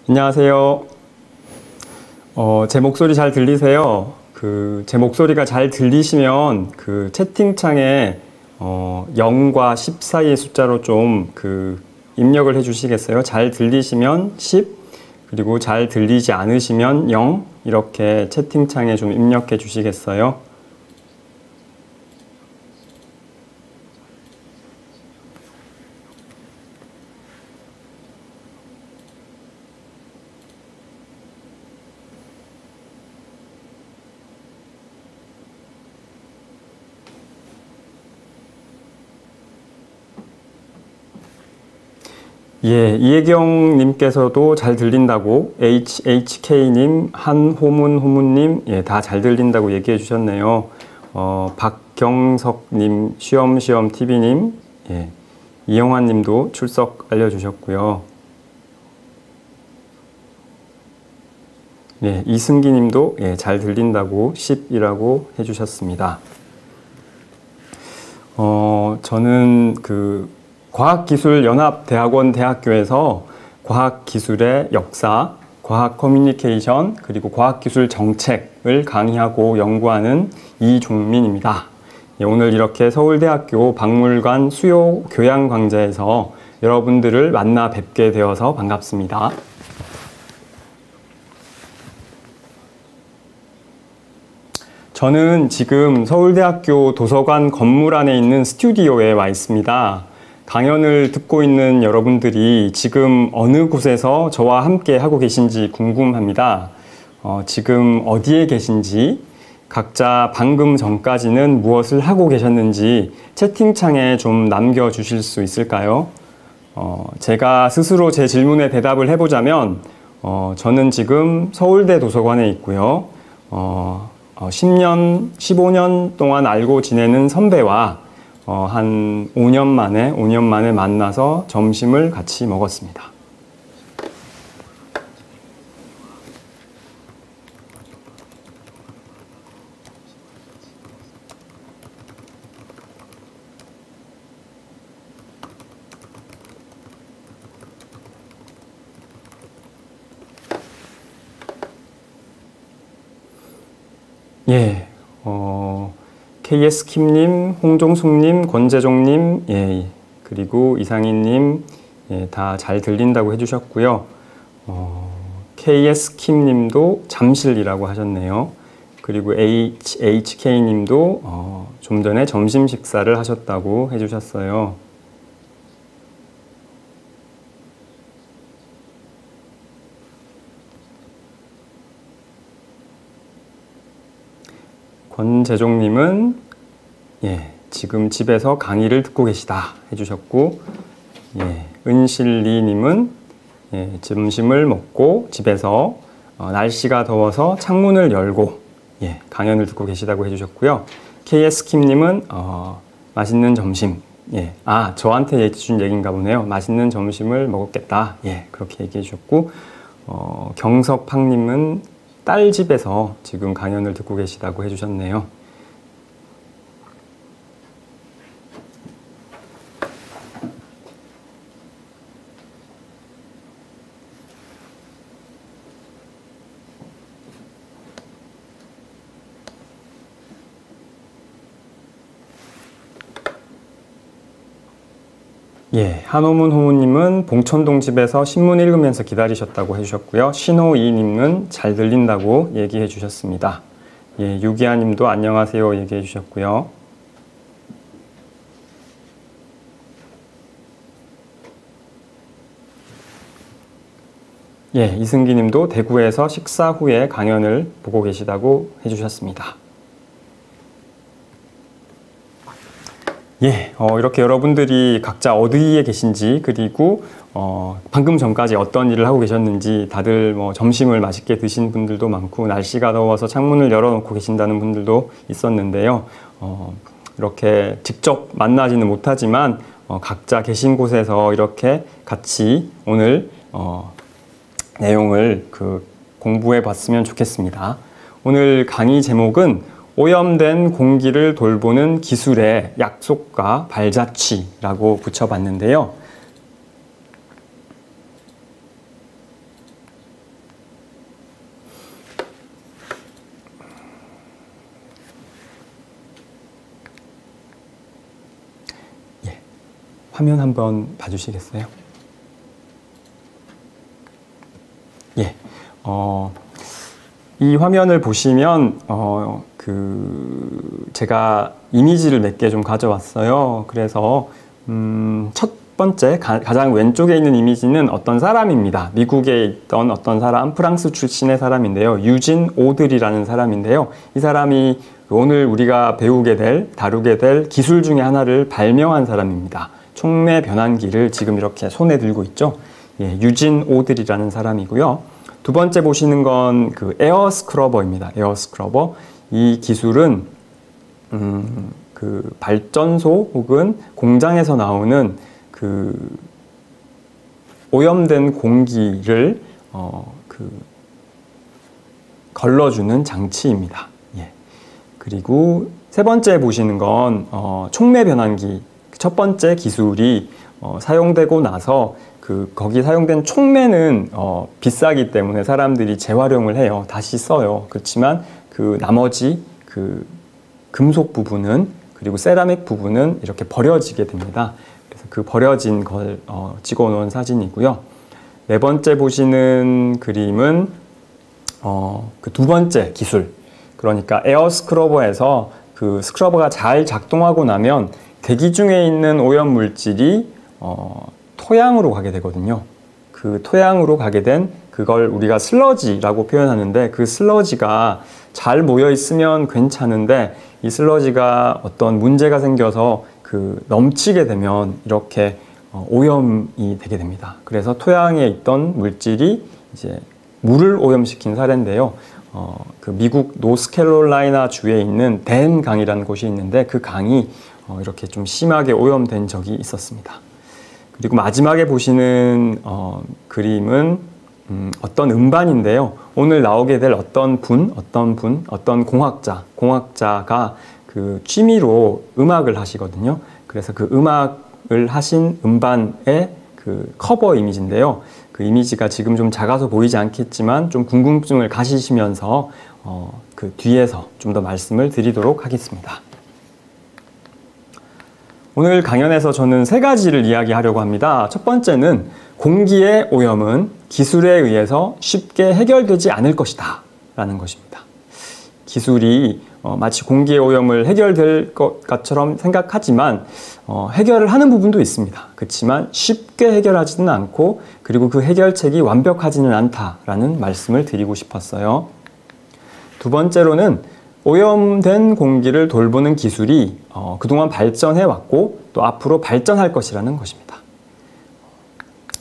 안녕하세요. 제 목소리 잘 들리세요? 제 목소리가 잘 들리시면 채팅창에 0과 10 사이의 숫자로 좀 입력을 해 주시겠어요? 잘 들리시면 10, 그리고 잘 들리지 않으시면 0, 이렇게 채팅창에 좀 입력해 주시겠어요? 예, 이혜경님께서도 잘 들린다고, HHK님, 한호문호문님, 예, 다 잘 들린다고 얘기해 주셨네요. 박경석님, 쉬엄쉬엄TV님, 예, 이영환님도 출석 알려주셨고요. 예, 이승기님도 예, 잘 들린다고 10이라고 해주셨습니다. 저는 과학기술연합대학원 대학교에서 과학기술의 역사, 과학 커뮤니케이션, 그리고 과학기술 정책을 강의하고 연구하는 이종민입니다. 오늘 이렇게 서울대학교 박물관 수요 교양 강좌에서 여러분들을 만나 뵙게 되어서 반갑습니다. 저는 지금 서울대학교 도서관 건물 안에 있는 스튜디오에 와 있습니다. 강연을 듣고 있는 여러분들이 지금 어느 곳에서 저와 함께 하고 계신지 궁금합니다. 지금 어디에 계신지, 각자 방금 전까지는 무엇을 하고 계셨는지 채팅창에 좀 남겨주실 수 있을까요? 제가 스스로 제 질문에 대답을 해보자면 저는 지금 서울대 도서관에 있고요. 10년, 15년 동안 알고 지내는 선배와 한 5년 만에 만나서 점심을 같이 먹었습니다. 예, KS킴님, 홍종숙님, 권재종님, 예, 그리고 이상희님, 예, 다 잘 들린다고 해주셨고요. KS킴님도 잠실이라고 하셨네요. 그리고 HHK님도 좀 전에 점심 식사를 하셨다고 해주셨어요. 권재종님은 예, 지금 집에서 강의를 듣고 계시다 해주셨고, 예, 은실리님은 예, 점심을 먹고 집에서 날씨가 더워서 창문을 열고 예, 강연을 듣고 계시다고 해주셨고요. KS킴님은 맛있는 점심, 예, 저한테 해준 얘기인가 보네요. 맛있는 점심을 먹었겠다, 예, 그렇게 얘기해 주셨고, 경석팡님은 딸 집에서 지금 강연을 듣고 계시다고 해주셨네요. 예, 한호문 호무님은 봉천동 집에서 신문 읽으면서 기다리셨다고 해주셨고요. 신호이님은 잘 들린다고 얘기해 주셨습니다. 예, 유기아님도 안녕하세요 얘기해 주셨고요. 예, 이승기님도 대구에서 식사 후에 강연을 보고 계시다고 해주셨습니다. 예, 이렇게 여러분들이 각자 어디에 계신지, 그리고 방금 전까지 어떤 일을 하고 계셨는지, 다들 점심을 맛있게 드신 분들도 많고 날씨가 더워서 창문을 열어놓고 계신다는 분들도 있었는데요. 이렇게 직접 만나지는 못하지만 각자 계신 곳에서 이렇게 같이 오늘 내용을 공부해 봤으면 좋겠습니다. 오늘 강의 제목은 오염된 공기를 돌보는 기술의 약속과 발자취라고 붙여봤는데요. 화면 한번 봐주시겠어요? 예. 이 화면을 보시면 제가 이미지를 몇 개 좀 가져왔어요. 그래서 첫 번째 가장 왼쪽에 있는 이미지는 어떤 사람입니다. 미국에 있던 어떤 사람, 프랑스 출신의 사람인데요. 유진 오드리라는 사람인데요. 이 사람이 오늘 우리가 다루게 될 기술 중에 하나를 발명한 사람입니다. 촉매 변환기를 지금 이렇게 손에 들고 있죠. 예, 유진 오드리라는 사람이고요. 두 번째 보시는 건 그 에어 스크러버입니다. 에어 스크러버. 이 기술은 그 발전소 혹은 공장에서 나오는 그 오염된 공기를 걸러주는 장치입니다. 예. 그리고 세 번째 보시는 건 촉매 변환기. 첫 번째 기술이 사용되고 나서 거기 사용된 촉매는 비싸기 때문에 사람들이 재활용을 해요. 다시 써요. 그렇지만 그 나머지 그 금속 부분은 그리고 세라믹 부분은 이렇게 버려지게 됩니다. 그래서 그 버려진 걸 찍어 놓은 사진이고요. 네 번째 보시는 그림은 그 두 번째 기술. 그러니까 에어 스크러버에서 그 스크러버가 잘 작동하고 나면 대기 중에 있는 오염 물질이 토양으로 가게 되거든요. 그 토양으로 가게 된 그걸 우리가 슬러지라고 표현하는데 그 슬러지가 잘 모여 있으면 괜찮은데 이 슬러지가 어떤 문제가 생겨서 넘치게 되면 이렇게 오염이 되게 됩니다. 그래서 토양에 있던 물질이 이제 물을 오염시킨 사례인데요. 그 미국 노스캐롤라이나 주에 있는 댄 강이라는 곳이 있는데 그 강이 이렇게 좀 심하게 오염된 적이 있었습니다. 그리고 마지막에 보시는 그림은 어떤 음반인데요. 오늘 나오게 될 어떤 공학자가 그 취미로 음악을 하시거든요. 그래서 그 음악을 하신 음반의 그 커버 이미지인데요. 그 이미지가 지금 좀 작아서 보이지 않겠지만 좀 궁금증을 가지시면서 그 뒤에서 좀 더 말씀을 드리도록 하겠습니다. 오늘 강연에서 저는 세 가지를 이야기하려고 합니다. 첫 번째는 공기의 오염은 기술에 의해서 쉽게 해결되지 않을 것이다 라는 것입니다. 기술이 마치 공기의 오염을 해결될 것처럼 생각하지만 해결을 하는 부분도 있습니다. 그렇지만 쉽게 해결하지는 않고 그리고 그 해결책이 완벽하지는 않다라는 말씀을 드리고 싶었어요. 두 번째로는 오염된 공기를 돌보는 기술이 그동안 발전해왔고 또 앞으로 발전할 것이라는 것입니다.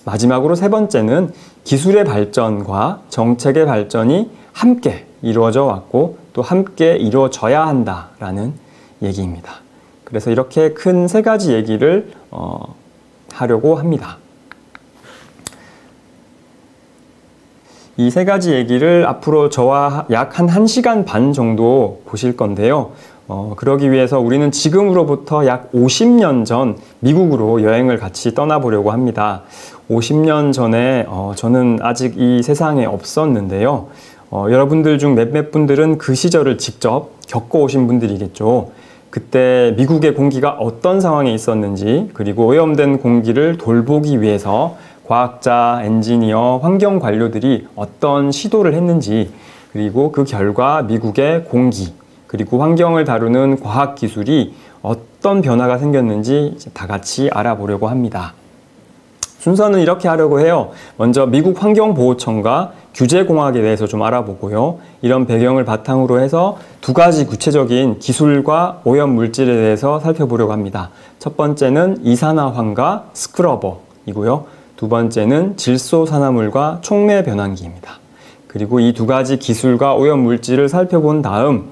마지막으로 세 번째는 기술의 발전과 정책의 발전이 함께 이루어져 왔고 또 함께 이루어져야 한다라는 얘기입니다. 그래서 이렇게 큰 세 가지 얘기를 하려고 합니다. 이 세 가지 얘기를 앞으로 저와 약 한 1시간 반 정도 보실 건데요. 그러기 위해서 우리는 지금으로부터 약 50년 전 미국으로 여행을 같이 떠나보려고 합니다. 50년 전에 저는 아직 이 세상에 없었는데요. 여러분들 중 몇몇 분들은 그 시절을 직접 겪어오신 분들이겠죠. 그때 미국의 공기가 어떤 상황에 있었는지 그리고 오염된 공기를 돌보기 위해서 과학자, 엔지니어, 환경 관료들이 어떤 시도를 했는지 그리고 그 결과 미국의 공기 그리고 환경을 다루는 과학기술이 어떤 변화가 생겼는지 다 같이 알아보려고 합니다. 순서는 이렇게 하려고 해요. 먼저 미국 환경보호청과 규제공학에 대해서 좀 알아보고요. 이런 배경을 바탕으로 해서 두 가지 구체적인 기술과 오염 물질에 대해서 살펴보려고 합니다. 첫 번째는 이산화황과 스크러버이고요. 두 번째는 질소산화물과 촉매 변환기입니다. 그리고 이 두 가지 기술과 오염 물질을 살펴본 다음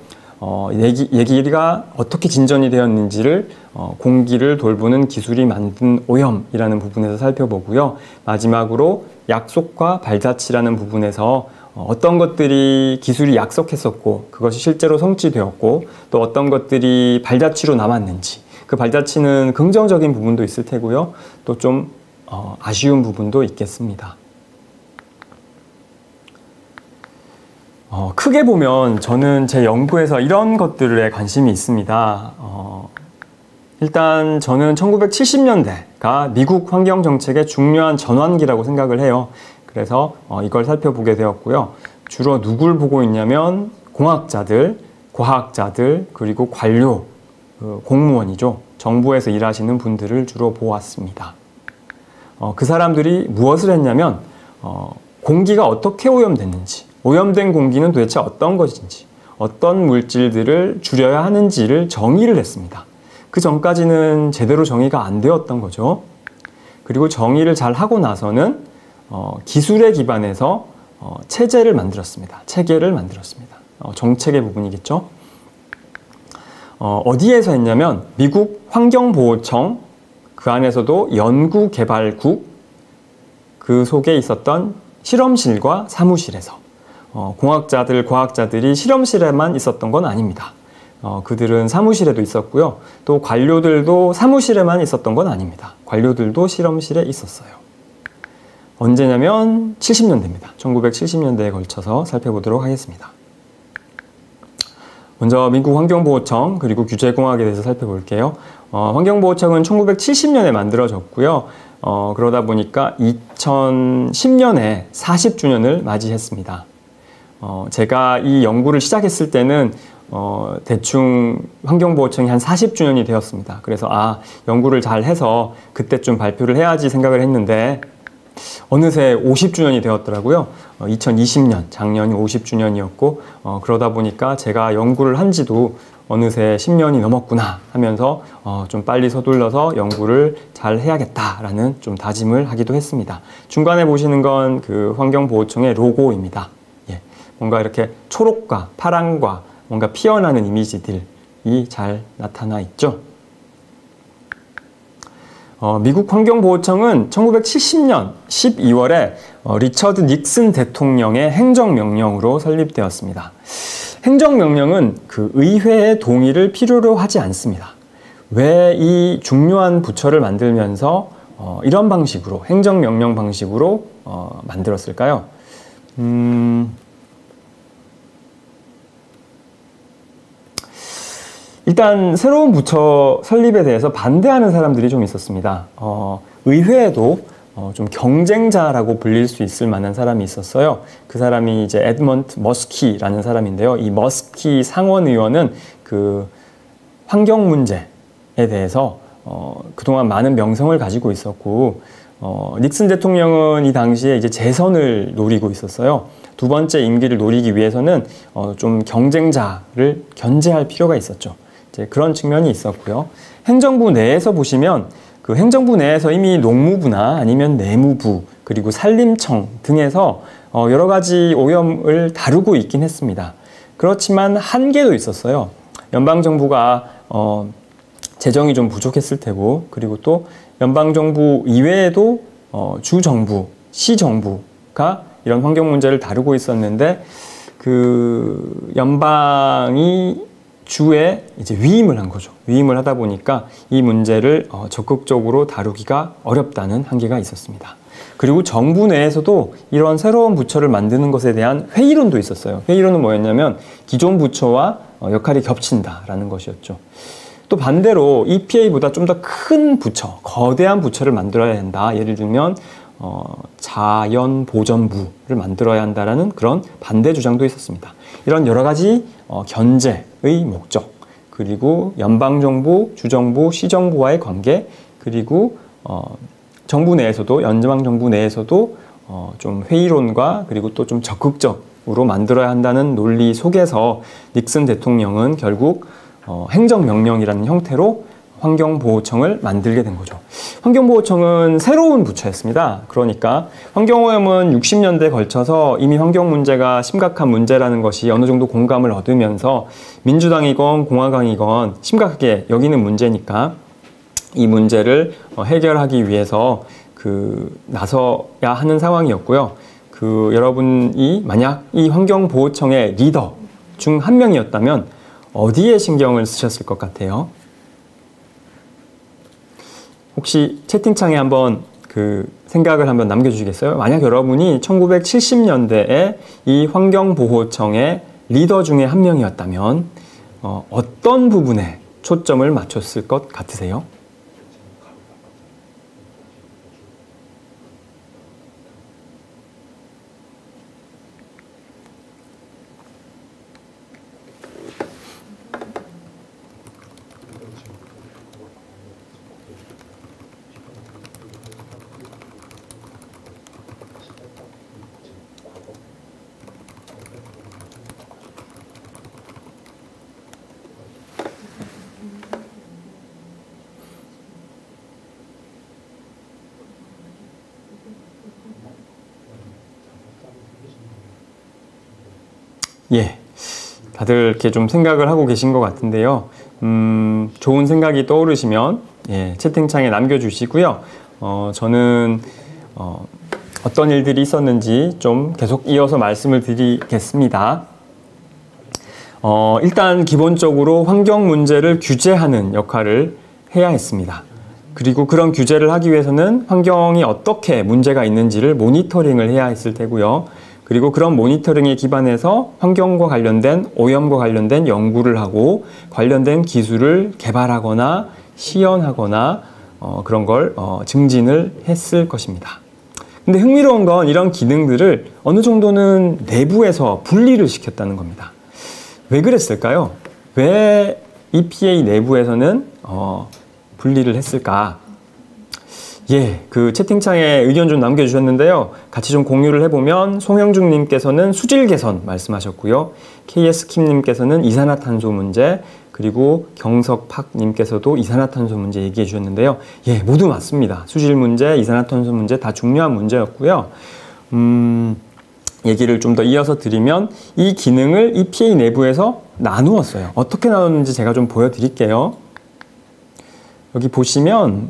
얘기가 어떻게 진전이 되었는지를 공기를 돌보는 기술이 만든 오염이라는 부분에서 살펴보고요. 마지막으로 약속과 발자취라는 부분에서 어떤 것들이 기술이 약속했었고 그것이 실제로 성취되었고 또 어떤 것들이 발자취로 남았는지 그 발자취는 긍정적인 부분도 있을 테고요. 또 좀 아쉬운 부분도 있겠습니다. 크게 보면 저는 제 연구에서 이런 것들에 관심이 있습니다. 일단 저는 1970년대가 미국 환경정책의 중요한 전환기라고 생각을 해요. 그래서 이걸 살펴보게 되었고요. 주로 누굴 보고 있냐면 공학자들, 과학자들, 그리고 관료, 공무원이죠. 정부에서 일하시는 분들을 주로 보았습니다. 그 사람들이 무엇을 했냐면 공기가 어떻게 오염됐는지, 오염된 공기는 도대체 어떤 것인지, 어떤 물질들을 줄여야 하는지를 정의를 했습니다. 그 전까지는 제대로 정의가 안 되었던 거죠. 그리고 정의를 잘 하고 나서는 기술에 기반해서 체제를 만들었습니다. 체계를 만들었습니다. 정책의 부분이겠죠. 어디에서 했냐면 미국 환경보호청, 그 안에서도 연구개발국, 그 속에 있었던 실험실과 사무실에서 공학자들, 과학자들이 실험실에만 있었던 건 아닙니다. 그들은 사무실에도 있었고요. 또 관료들도 사무실에만 있었던 건 아닙니다. 관료들도 실험실에 있었어요. 언제냐면 70년대입니다. 1970년대에 걸쳐서 살펴보도록 하겠습니다. 먼저 미국 환경보호청 그리고 규제공학에 대해서 살펴볼게요. 환경보호청은 1970년에 만들어졌고요. 그러다 보니까 2010년에 40주년을 맞이했습니다. 제가 이 연구를 시작했을 때는 대충 환경보호청이 한 40주년이 되었습니다. 그래서 연구를 잘 해서 그때쯤 발표를 해야지 생각을 했는데 어느새 50주년이 되었더라고요. 2020년, 작년이 50주년이었고 그러다 보니까 제가 연구를 한 지도 어느새 10년이 넘었구나 하면서 좀 빨리 서둘러서 연구를 잘 해야겠다라는 좀 다짐을 하기도 했습니다. 중간에 보시는 건 그 환경보호청의 로고입니다. 예, 뭔가 이렇게 초록과 파랑과 뭔가 피어나는 이미지들이 잘 나타나 있죠. 미국 환경보호청은 1970년 12월에 리처드 닉슨 대통령의 행정명령으로 설립되었습니다. 행정명령은 그 의회의 동의를 필요로 하지 않습니다. 왜 이 중요한 부처를 만들면서 이런 방식으로, 행정명령 방식으로 만들었을까요? 일단 새로운 부처 설립에 대해서 반대하는 사람들이 좀 있었습니다. 의회에도 좀 경쟁자라고 불릴 수 있을 만한 사람이 있었어요. 그 사람이 이제 에드먼드 머스키라는 사람인데요. 이 머스키 상원의원은 그 환경 문제에 대해서 그동안 많은 명성을 가지고 있었고, 닉슨 대통령은 이 당시에 이제 재선을 노리고 있었어요. 두 번째 임기를 노리기 위해서는 좀 경쟁자를 견제할 필요가 있었죠. 이제 그런 측면이 있었고요. 행정부 내에서 보시면 그 행정부 내에서 이미 농무부나 아니면 내무부 그리고 산림청 등에서 여러 가지 오염을 다루고 있긴 했습니다. 그렇지만 한계도 있었어요. 연방정부가 재정이 좀 부족했을 테고, 그리고 또 연방정부 이외에도 주정부, 시정부가 이런 환경 문제를 다루고 있었는데 그 연방이 주에 이제 위임을 한 거죠. 위임을 하다 보니까 이 문제를 적극적으로 다루기가 어렵다는 한계가 있었습니다. 그리고 정부 내에서도 이런 새로운 부처를 만드는 것에 대한 회의론도 있었어요. 회의론은 뭐였냐면 기존 부처와 역할이 겹친다라는 것이었죠. 또 반대로 EPA보다 좀 더 큰 부처, 거대한 부처를 만들어야 한다. 예를 들면 자연보전부를 만들어야 한다라는 그런 반대 주장도 있었습니다. 이런 여러 가지 견제의 목적, 그리고 연방정부, 주정부, 시정부와의 관계, 그리고 정부 내에서도, 연방정부 내에서도 좀 회의론과 그리고 또 좀 적극적으로 만들어야 한다는 논리 속에서 닉슨 대통령은 결국 행정명령이라는 형태로 환경보호청을 만들게 된 거죠. 환경보호청은 새로운 부처였습니다. 그러니까 환경오염은 60년대에 걸쳐서 이미 환경 문제가 심각한 문제라는 것이 어느 정도 공감을 얻으면서 민주당이건 공화당이건 심각하게 여기는 문제니까 이 문제를 해결하기 위해서 나서야 하는 상황이었고요. 여러분이 만약 이 환경보호청의 리더 중 한 명이었다면 어디에 신경을 쓰셨을 것 같아요? 혹시 채팅창에 한번 생각을 한번 남겨주시겠어요? 만약 여러분이 1970년대에 이 환경보호청의 리더 중에 한 명이었다면 어떤 부분에 초점을 맞췄을 것 같으세요? 예, 다들 이렇게 좀 생각을 하고 계신 것 같은데요. 좋은 생각이 떠오르시면 예, 채팅창에 남겨주시고요. 저는 어떤 일들이 있었는지 좀 계속 이어서 말씀을 드리겠습니다. 일단 기본적으로 환경 문제를 규제하는 역할을 해야 했습니다. 그리고 그런 규제를 하기 위해서는 환경이 어떻게 문제가 있는지를 모니터링을 해야 했을 테고요. 그리고 그런 모니터링에 기반해서 환경과 관련된 오염과 관련된 연구를 하고 관련된 기술을 개발하거나 시연하거나 그런 걸 증진을 했을 것입니다. 근데 흥미로운 건 이런 기능들을 어느 정도는 내부에서 분리를 시켰다는 겁니다. 왜 그랬을까요? 왜 EPA 내부에서는 분리를 했을까? 예, 그 채팅창에 의견 좀 남겨주셨는데요. 같이 좀 공유를 해보면 송영중님께서는 수질 개선 말씀하셨고요. KS킴님께서는 이산화탄소 문제, 그리고 경석팍님께서도 이산화탄소 문제 얘기해 주셨는데요. 예, 모두 맞습니다. 수질 문제, 이산화탄소 문제 다 중요한 문제였고요. 얘기를 좀 더 이어서 드리면 이 기능을 EPA 내부에서 나누었어요. 어떻게 나눴는지 제가 좀 보여드릴게요. 여기 보시면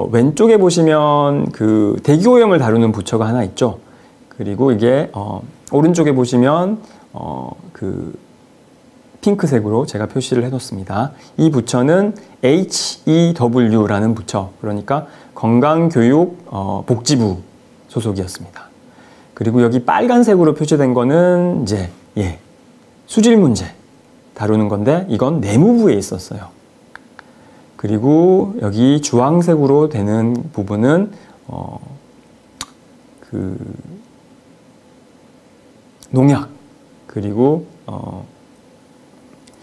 왼쪽에 보시면 그 대기오염을 다루는 부처가 하나 있죠. 그리고 이게 오른쪽에 보시면 그 핑크색으로 제가 표시를 해놓습니다. 이 부처는 HEW라는 부처, 그러니까 건강교육복지부 소속이었습니다. 그리고 여기 빨간색으로 표시된 거는 이제 수질 문제 다루는 건데 이건 내무부에 있었어요. 그리고 여기 주황색으로 되는 부분은 그 농약 그리고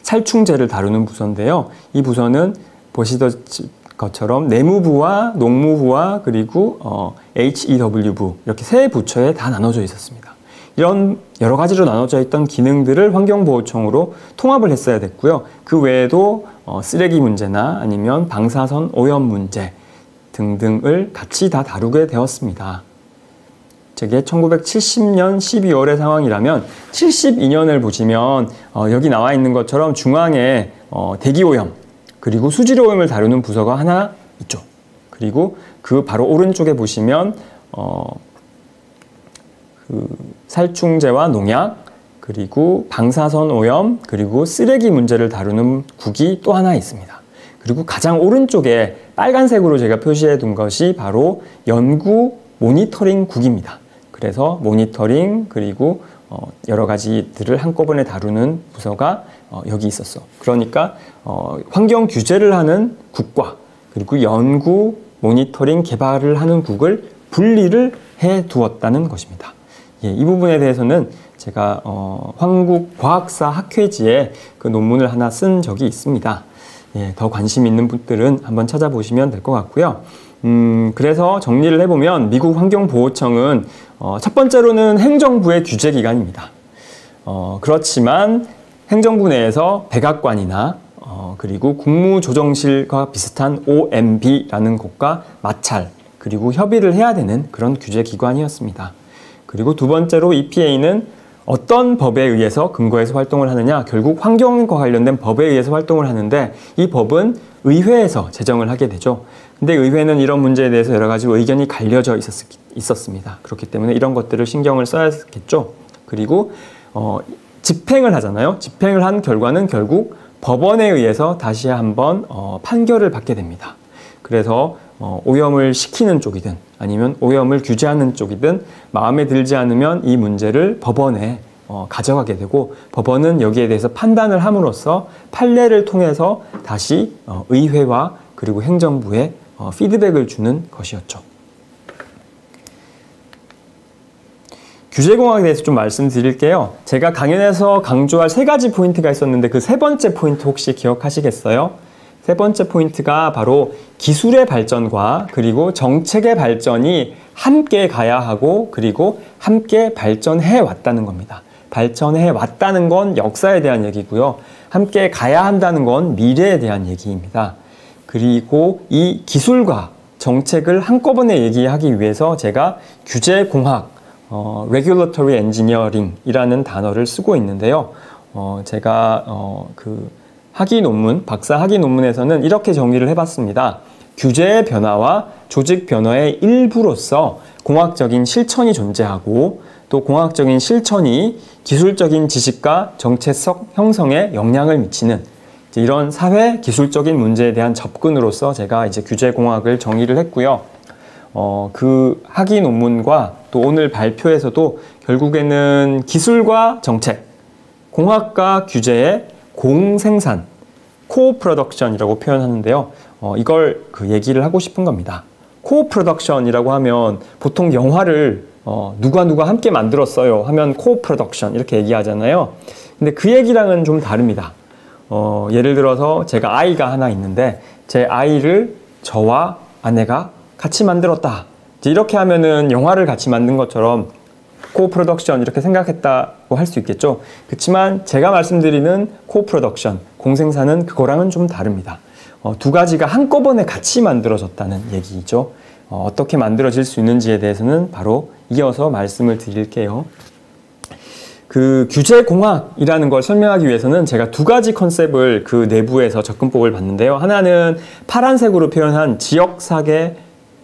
살충제를 다루는 부서인데요. 이 부서는 보시던 것처럼 내무부와 농무부와 그리고 HEW부 이렇게 세 부처에 다 나눠져 있었습니다. 이런 여러 가지로 나눠져 있던 기능들을 환경보호청으로 통합을 했어야 됐고요. 그 외에도 쓰레기 문제나 아니면 방사선 오염 문제 등등을 같이 다 다루게 되었습니다. 저게 1970년 12월의 상황이라면 72년을 보시면 여기 나와 있는 것처럼 중앙에 대기오염 그리고 수질오염을 다루는 부서가 하나 있죠. 그리고 그 바로 오른쪽에 보시면 그 살충제와 농약 그리고 방사선 오염 그리고 쓰레기 문제를 다루는 국이 또 하나 있습니다. 그리고 가장 오른쪽에 빨간색으로 제가 표시해 둔 것이 바로 연구 모니터링 국입니다. 그래서 모니터링 그리고 여러 가지들을 한꺼번에 다루는 부서가 여기 있었어. 그러니까 환경 규제를 하는 국과 그리고 연구 모니터링 개발을 하는 국을 분리를 해 두었다는 것입니다. 예, 이 부분에 대해서는 제가 한국과학사 학회지에 그 논문을 하나 쓴 적이 있습니다. 예, 더 관심 있는 분들은 한번 찾아보시면 될 것 같고요. 그래서 정리를 해보면 미국 환경보호청은 첫 번째로는 행정부의 규제기관입니다. 그렇지만 행정부 내에서 백악관이나 그리고 국무조정실과 비슷한 OMB라는 곳과 마찰 그리고 협의를 해야 되는 그런 규제기관이었습니다. 그리고 두 번째로 EPA는 어떤 법에 의해서 근거해서 활동을 하느냐, 결국 환경과 관련된 법에 의해서 활동을 하는데 이 법은 의회에서 제정을 하게 되죠. 근데 의회는 이런 문제에 대해서 여러 가지 의견이 갈려져 있었습니다. 그렇기 때문에 이런 것들을 신경을 써야겠죠. 그리고 집행을 하잖아요. 집행을 한 결과는 결국 법원에 의해서 다시 한번 판결을 받게 됩니다. 그래서 오염을 시키는 쪽이든 아니면 오염을 규제하는 쪽이든 마음에 들지 않으면 이 문제를 법원에 가져가게 되고 법원은 여기에 대해서 판단을 함으로써 판례를 통해서 다시 의회와 그리고 행정부에 피드백을 주는 것이었죠. 규제공학에 대해서 좀 말씀드릴게요. 제가 강연에서 강조할 3가지 포인트가 있었는데 그 3번째 포인트 혹시 기억하시겠어요? 3번째 포인트가 바로 기술의 발전과 그리고 정책의 발전이 함께 가야 하고 그리고 함께 발전해 왔다는 겁니다. 발전해 왔다는 건 역사에 대한 얘기고요. 함께 가야 한다는 건 미래에 대한 얘기입니다. 그리고 이 기술과 정책을 한꺼번에 얘기하기 위해서 제가 규제공학, regulatory engineering이라는 단어를 쓰고 있는데요. 제가 그 학위 논문, 박사 학위 논문에서는 이렇게 정의를 해봤습니다. 규제의 변화와 조직 변화의 일부로서 공학적인 실천이 존재하고 또 공학적인 실천이 기술적인 지식과 정체성 형성에 영향을 미치는 이런 사회 기술적인 문제에 대한 접근으로서 제가 이제 규제공학을 정의를 했고요. 그 학위 논문과 또 오늘 발표에서도 결국에는 기술과 정책, 공학과 규제의 공생산, 코프로덕션이라고 표현하는데요. 이걸 그 얘기를 하고 싶은 겁니다. 코프로덕션이라고 하면 보통 영화를 누가 함께 만들었어요 하면 코프로덕션 이렇게 얘기하잖아요. 근데 그 얘기랑은 좀 다릅니다. 예를 들어서 제가 아이가 하나 있는데 제 아이를 저와 아내가 같이 만들었다. 이렇게 하면은 영화를 같이 만든 것처럼 코프로덕션 이렇게 생각했다고 할 수 있겠죠. 그렇지만 제가 말씀드리는 코프로덕션, 공생산은 그거랑은 좀 다릅니다. 2가지가 한꺼번에 같이 만들어졌다는 얘기죠. 어떻게 만들어질 수 있는지에 대해서는 바로 이어서 말씀을 드릴게요. 그 규제공학이라는 걸 설명하기 위해서는 제가 2가지 컨셉을 그 내부에서 접근법을 봤는데요. 하나는 파란색으로 표현한 지역사계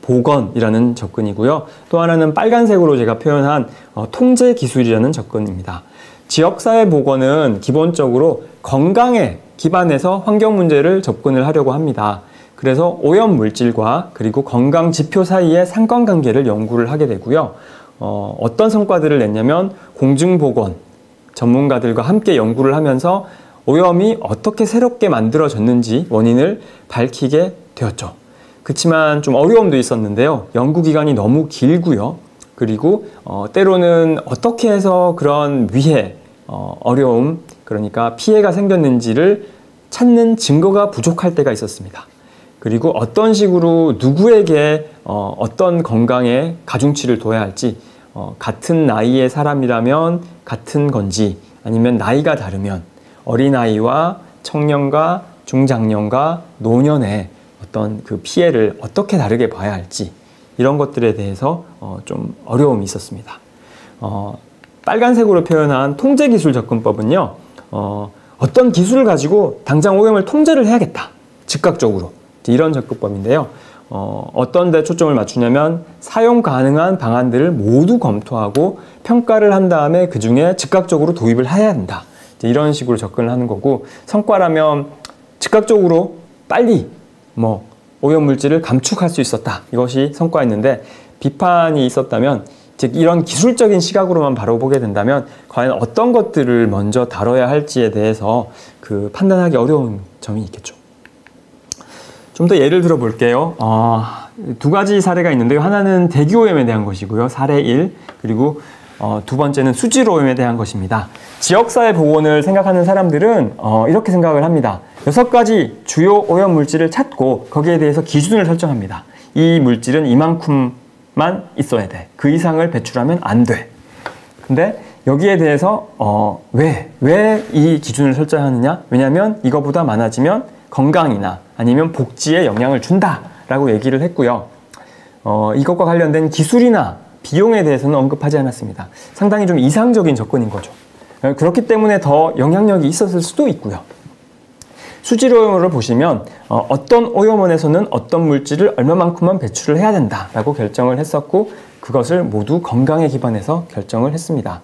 보건이라는 접근이고요. 또 하나는 빨간색으로 제가 표현한 통제기술이라는 접근입니다. 지역사회 보건은 기본적으로 건강에 기반해서 환경 문제를 접근을 하려고 합니다. 그래서 오염물질과 그리고 건강 지표 사이의 상관관계를 연구를 하게 되고요. 어떤 성과들을 냈냐면 공중보건 전문가들과 함께 연구를 하면서 오염이 어떻게 새롭게 만들어졌는지 원인을 밝히게 되었죠. 그렇지만 좀 어려움도 있었는데요. 연구기간이 너무 길고요. 그리고 때로는 어떻게 해서 그런 위해, 어려움, 그러니까 피해가 생겼는지를 찾는 증거가 부족할 때가 있었습니다. 그리고 어떤 식으로 누구에게 어떤 건강에 가중치를 둬야 할지 같은 나이의 사람이라면 같은 건지 아니면 나이가 다르면 어린아이와 청년과 중장년과 노년의 어떤 그 피해를 어떻게 다르게 봐야 할지 이런 것들에 대해서 좀 어려움이 있었습니다. 빨간색으로 표현한 통제기술 접근법은요. 어떤 기술을 가지고 당장 오염을 통제를 해야겠다. 즉각적으로. 이런 접근법인데요. 어떤 데 초점을 맞추냐면 사용 가능한 방안들을 모두 검토하고 평가를 한 다음에 그 중에 즉각적으로 도입을 해야 한다. 이런 식으로 접근을 하는 거고 성과라면 즉각적으로 빨리 오염물질을 감축할 수 있었다. 이것이 성과였는데 비판이 있었다면 즉 이런 기술적인 시각으로만 바로 보게 된다면 과연 어떤 것들을 먼저 다뤄야 할지에 대해서 그 판단하기 어려운 점이 있겠죠. 좀 더 예를 들어 볼게요. 2가지 사례가 있는데요. 하나는 대기오염에 대한 것이고요. 사례 1. 그리고 2번째는 수질오염에 대한 것입니다. 지역사회 보건을 생각하는 사람들은 이렇게 생각을 합니다. 6가지 주요 오염물질을 찾고 거기에 대해서 기준을 설정합니다. 이 물질은 이만큼만 있어야 돼. 그 이상을 배출하면 안 돼. 근데 여기에 대해서 왜 이 기준을 설정하느냐? 왜냐하면 이거보다 많아지면 건강이나 아니면 복지에 영향을 준다라고 얘기를 했고요. 이것과 관련된 기술이나 비용에 대해서는 언급하지 않았습니다. 상당히 좀 이상적인 접근인 거죠. 그렇기 때문에 더 영향력이 있었을 수도 있고요. 수질오염을 보시면 어떤 오염원에서는 어떤 물질을 얼마만큼만 배출을 해야 된다라고 결정을 했었고 그것을 모두 건강에 기반해서 결정을 했습니다.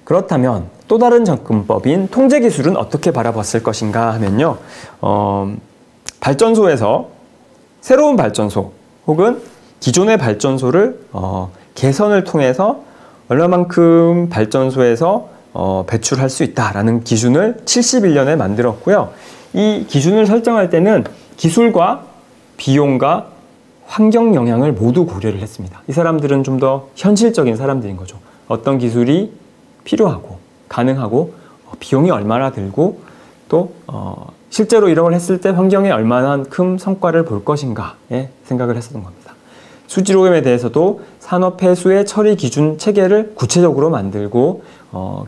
그렇다면 또 다른 접근법인 통제기술은 어떻게 바라봤을 것인가 하면요. 발전소에서 새로운 발전소 혹은 기존의 발전소를 개선을 통해서 얼마만큼 발전소에서 배출할 수 있다라는 기준을 71년에 만들었고요. 이 기준을 설정할 때는 기술과 비용과 환경 영향을 모두 고려를 했습니다. 이 사람들은 좀 더 현실적인 사람들인 거죠. 어떤 기술이 필요하고 가능하고 비용이 얼마나 들고 또 실제로 이런 걸 했을 때 환경에 얼마만큼 성과를 볼 것인가에 생각을 했었던 겁니다. 수질 오염에 대해서도 산업 폐수의 처리 기준 체계를 구체적으로 만들고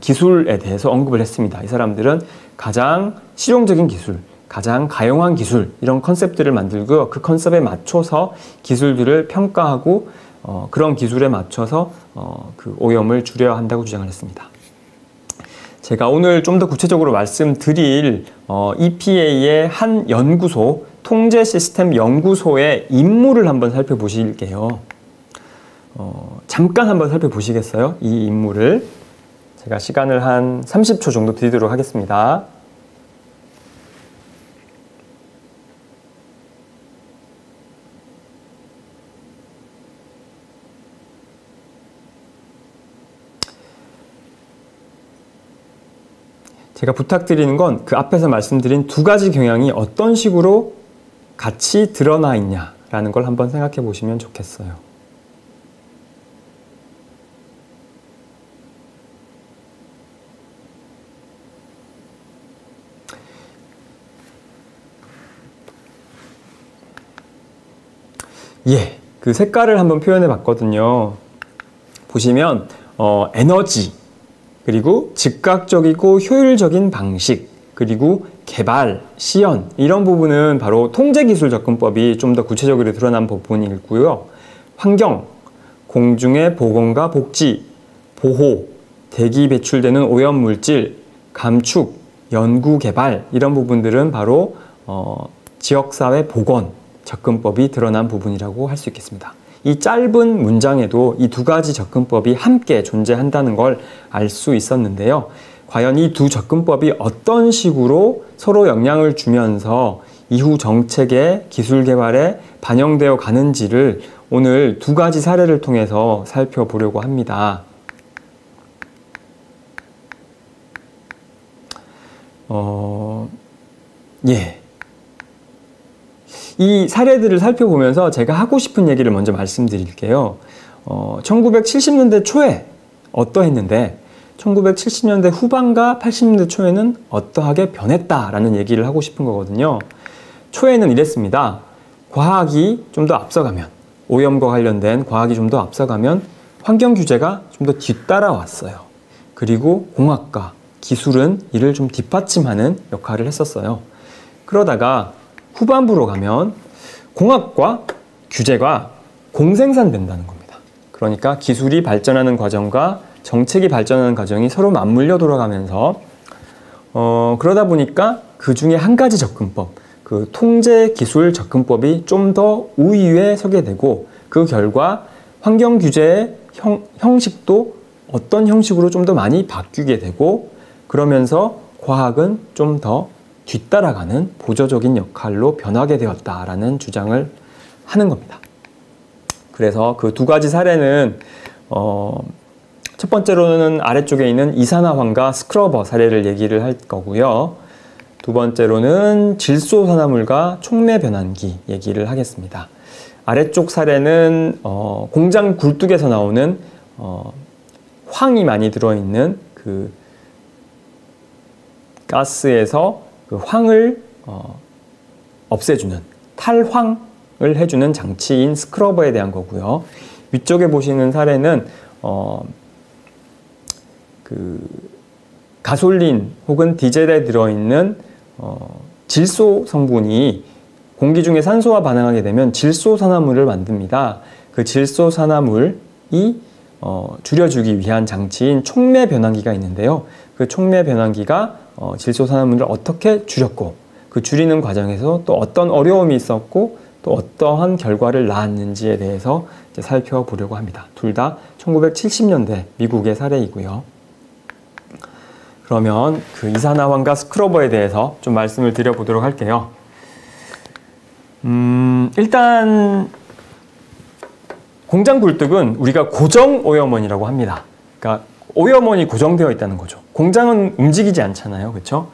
기술에 대해서 언급을 했습니다. 이 사람들은 가장 실용적인 기술, 가장 가용한 기술 이런 컨셉들을 만들고요. 그 컨셉에 맞춰서 기술들을 평가하고 그런 기술에 맞춰서 그 오염을 줄여야 한다고 주장을 했습니다. 제가 오늘 좀 더 구체적으로 말씀드릴 EPA의 한 연구소, 통제시스템 연구소의 임무를 한번 살펴보실게요. 잠깐 한번 살펴보시겠어요? 이 임무를. 제가 시간을 한 30초 정도 드리도록 하겠습니다. 제가 부탁드리는 건 그 앞에서 말씀드린 두 가지 경향이 어떤 식으로 같이 드러나 있냐라는 걸 한번 생각해 보시면 좋겠어요. 예, 그 색깔을 한번 표현해 봤거든요. 보시면 에너지, 그리고 즉각적이고 효율적인 방식, 그리고 개발, 시연 이런 부분은 바로 통제기술 접근법이 좀 더 구체적으로 드러난 부분이고요. 환경, 공중의 보건과 복지, 보호, 대기 배출되는 오염물질, 감축, 연구 개발 이런 부분들은 바로 지역사회 보건 접근법이 드러난 부분이라고 할 수 있겠습니다. 이 짧은 문장에도 이 두 가지 접근법이 함께 존재한다는 걸 알 수 있었는데요. 과연 이 두 접근법이 어떤 식으로 서로 영향을 주면서 이후 정책의 기술 개발에 반영되어 가는지를 오늘 두 가지 사례를 통해서 살펴보려고 합니다. 예. 이 사례들을 살펴보면서 제가 하고 싶은 얘기를 먼저 말씀드릴게요. 1970년대 초에 어떠했는데 1970년대 후반과 80년대 초에는 어떠하게 변했다라는 얘기를 하고 싶은 거거든요. 초에는 이랬습니다. 과학이 좀 더 앞서가면, 오염과 관련된 과학이 좀 더 앞서가면 환경 규제가 좀 더 뒤따라왔어요. 그리고 공학과, 기술은 이를 좀 뒷받침하는 역할을 했었어요. 그러다가 후반부로 가면 공학과 규제가 공생산된다는 겁니다. 그러니까 기술이 발전하는 과정과 정책이 발전하는 과정이 서로 맞물려 돌아가면서 그러다 보니까 그 중에 한 가지 접근법, 그 통제기술 접근법이 좀 더 우위에 서게 되고 그 결과 환경 규제의 형식도 어떤 형식으로 좀 더 많이 바뀌게 되고 그러면서 과학은 좀 더 뒤따라가는 보조적인 역할로 변하게 되었다라는 주장을 하는 겁니다. 그래서 그 두 가지 사례는 첫 번째로는 아래쪽에 있는 이산화황과 스크러버 사례를 얘기를 할 거고요. 두 번째로는 질소산화물과 촉매 변환기 얘기를 하겠습니다. 아래쪽 사례는 공장 굴뚝에서 나오는 황이 많이 들어있는 그 가스에서 그 황을 없애주는 탈황을 해주는 장치인 스크러버에 대한 거고요. 위쪽에 보시는 사례는 그 가솔린 혹은 디젤에 들어있는 질소 성분이 공기 중에 산소와 반응하게 되면 질소산화물을 만듭니다. 그 질소산화물이 줄여주기 위한 장치인 촉매 변환기가 있는데요. 그 촉매 변환기가 질소산화물을 어떻게 줄였고 그 줄이는 과정에서 또 어떤 어려움이 있었고 또 어떠한 결과를 낳았는지에 대해서 이제 살펴보려고 합니다. 둘 다 1970년대 미국의 사례이고요. 그러면 그 이산화황과 스크러버에 대해서 좀 말씀을 드려보도록 할게요. 일단 공장 굴뚝은 우리가 고정 오염원이라고 합니다. 그러니까 오염원이 고정되어 있다는 거죠. 공장은 움직이지 않잖아요. 그렇죠?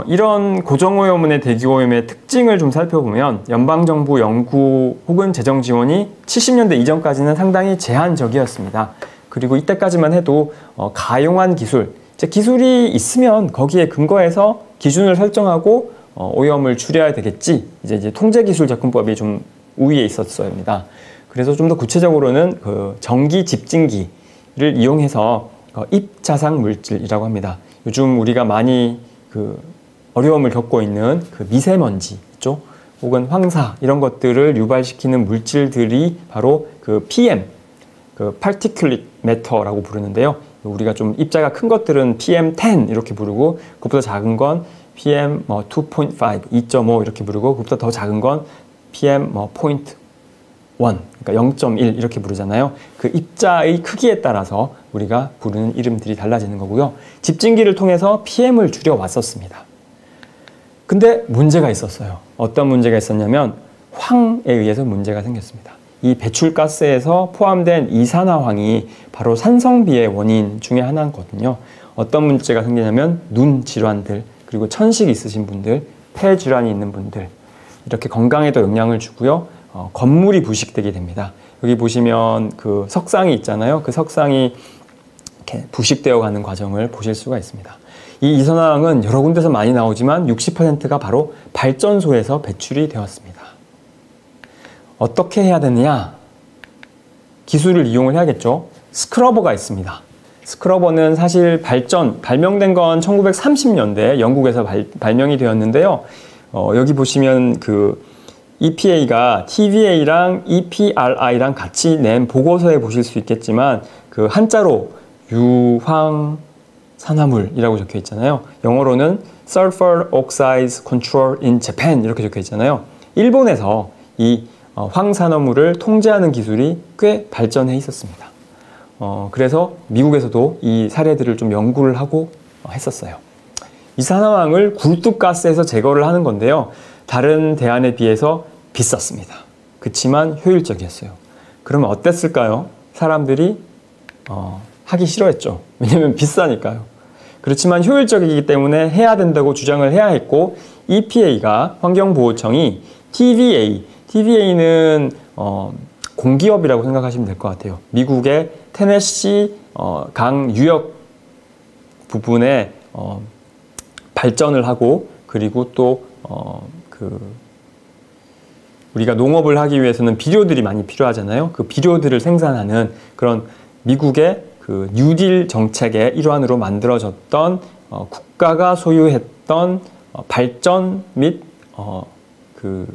이런 고정오염원의 대기오염의 특징을 좀 살펴보면 연방정부 연구 혹은 재정 지원이 70년대 이전까지는 상당히 제한적이었습니다. 그리고 이때까지만 해도 가용한 기술, 기술이 있으면 거기에 근거해서 기준을 설정하고 오염을 줄여야 되겠지. 이제 통제기술접근법이 좀 우위에 있었습니다. 그래서 좀 더 구체적으로는 그 전기 집진기를 이용해서 입자상 물질이라고 합니다. 요즘 우리가 많이 그 어려움을 겪고 있는 그 미세먼지 있죠? 혹은 황사 이런 것들을 유발시키는 물질들이 바로 그 PM, 그 Particulate Matter라고 부르는데요. 우리가 좀 입자가 큰 것들은 PM10 이렇게 부르고 그것보다 작은 건 PM 2.5, 2.5 이렇게 부르고 그것보다 더 작은 건 PM 0.1, 그러니까 0.1 이렇게 부르잖아요. 그 입자의 크기에 따라서 우리가 부르는 이름들이 달라지는 거고요. 집진기를 통해서 PM을 줄여왔었습니다. 근데 문제가 있었어요. 어떤 문제가 있었냐면 황에 의해서 문제가 생겼습니다. 이 배출가스에서 포함된 이산화황이 바로 산성비의 원인 중에 하나거든요. 어떤 문제가 생기냐면 눈 질환들, 그리고 천식 있으신 분들, 폐 질환이 있는 분들 이렇게 건강에도 영향을 주고요. 건물이 부식되게 됩니다. 여기 보시면 그 석상이 있잖아요. 그 석상이 이렇게 부식되어 가는 과정을 보실 수가 있습니다. 이 이산화황은 여러 군데서 많이 나오지만 60%가 바로 발전소에서 배출이 되었습니다. 어떻게 해야 되느냐? 기술을 이용을 해야겠죠. 스크러버가 있습니다. 스크러버는 사실 발명된 건 1930년대 영국에서 발명이 되었는데요. 여기 보시면 그 EPA가 TVA랑 EPRI랑 같이 낸 보고서에 보실 수 있겠지만 그 한자로 유황산화물이라고 적혀 있잖아요. 영어로는 Sulfur Oxides Control in Japan 이렇게 적혀 있잖아요. 일본에서 이 황산화물을 통제하는 기술이 꽤 발전해 있었습니다. 그래서 미국에서도 이 사례들을 좀 연구를 하고 했었어요. 이산화황을 굴뚝가스에서 제거를 하는 건데요. 다른 대안에 비해서 비쌌습니다. 그치만 효율적이었어요. 그러면 어땠을까요? 사람들이 하기 싫어했죠. 왜냐면 비싸니까요. 그렇지만 효율적이기 때문에 해야 된다고 주장을 해야 했고 EPA가 환경보호청이 TVA는 공기업이라고 생각하시면 될 것 같아요. 미국의 테네시 강 유역 부분에 발전을 하고 그리고 또 우리가 농업을 하기 위해서는 비료들이 많이 필요하잖아요. 그 비료들을 생산하는 그런 미국의 그 뉴딜 정책의 일환으로 만들어졌던 국가가 소유했던 발전 및 그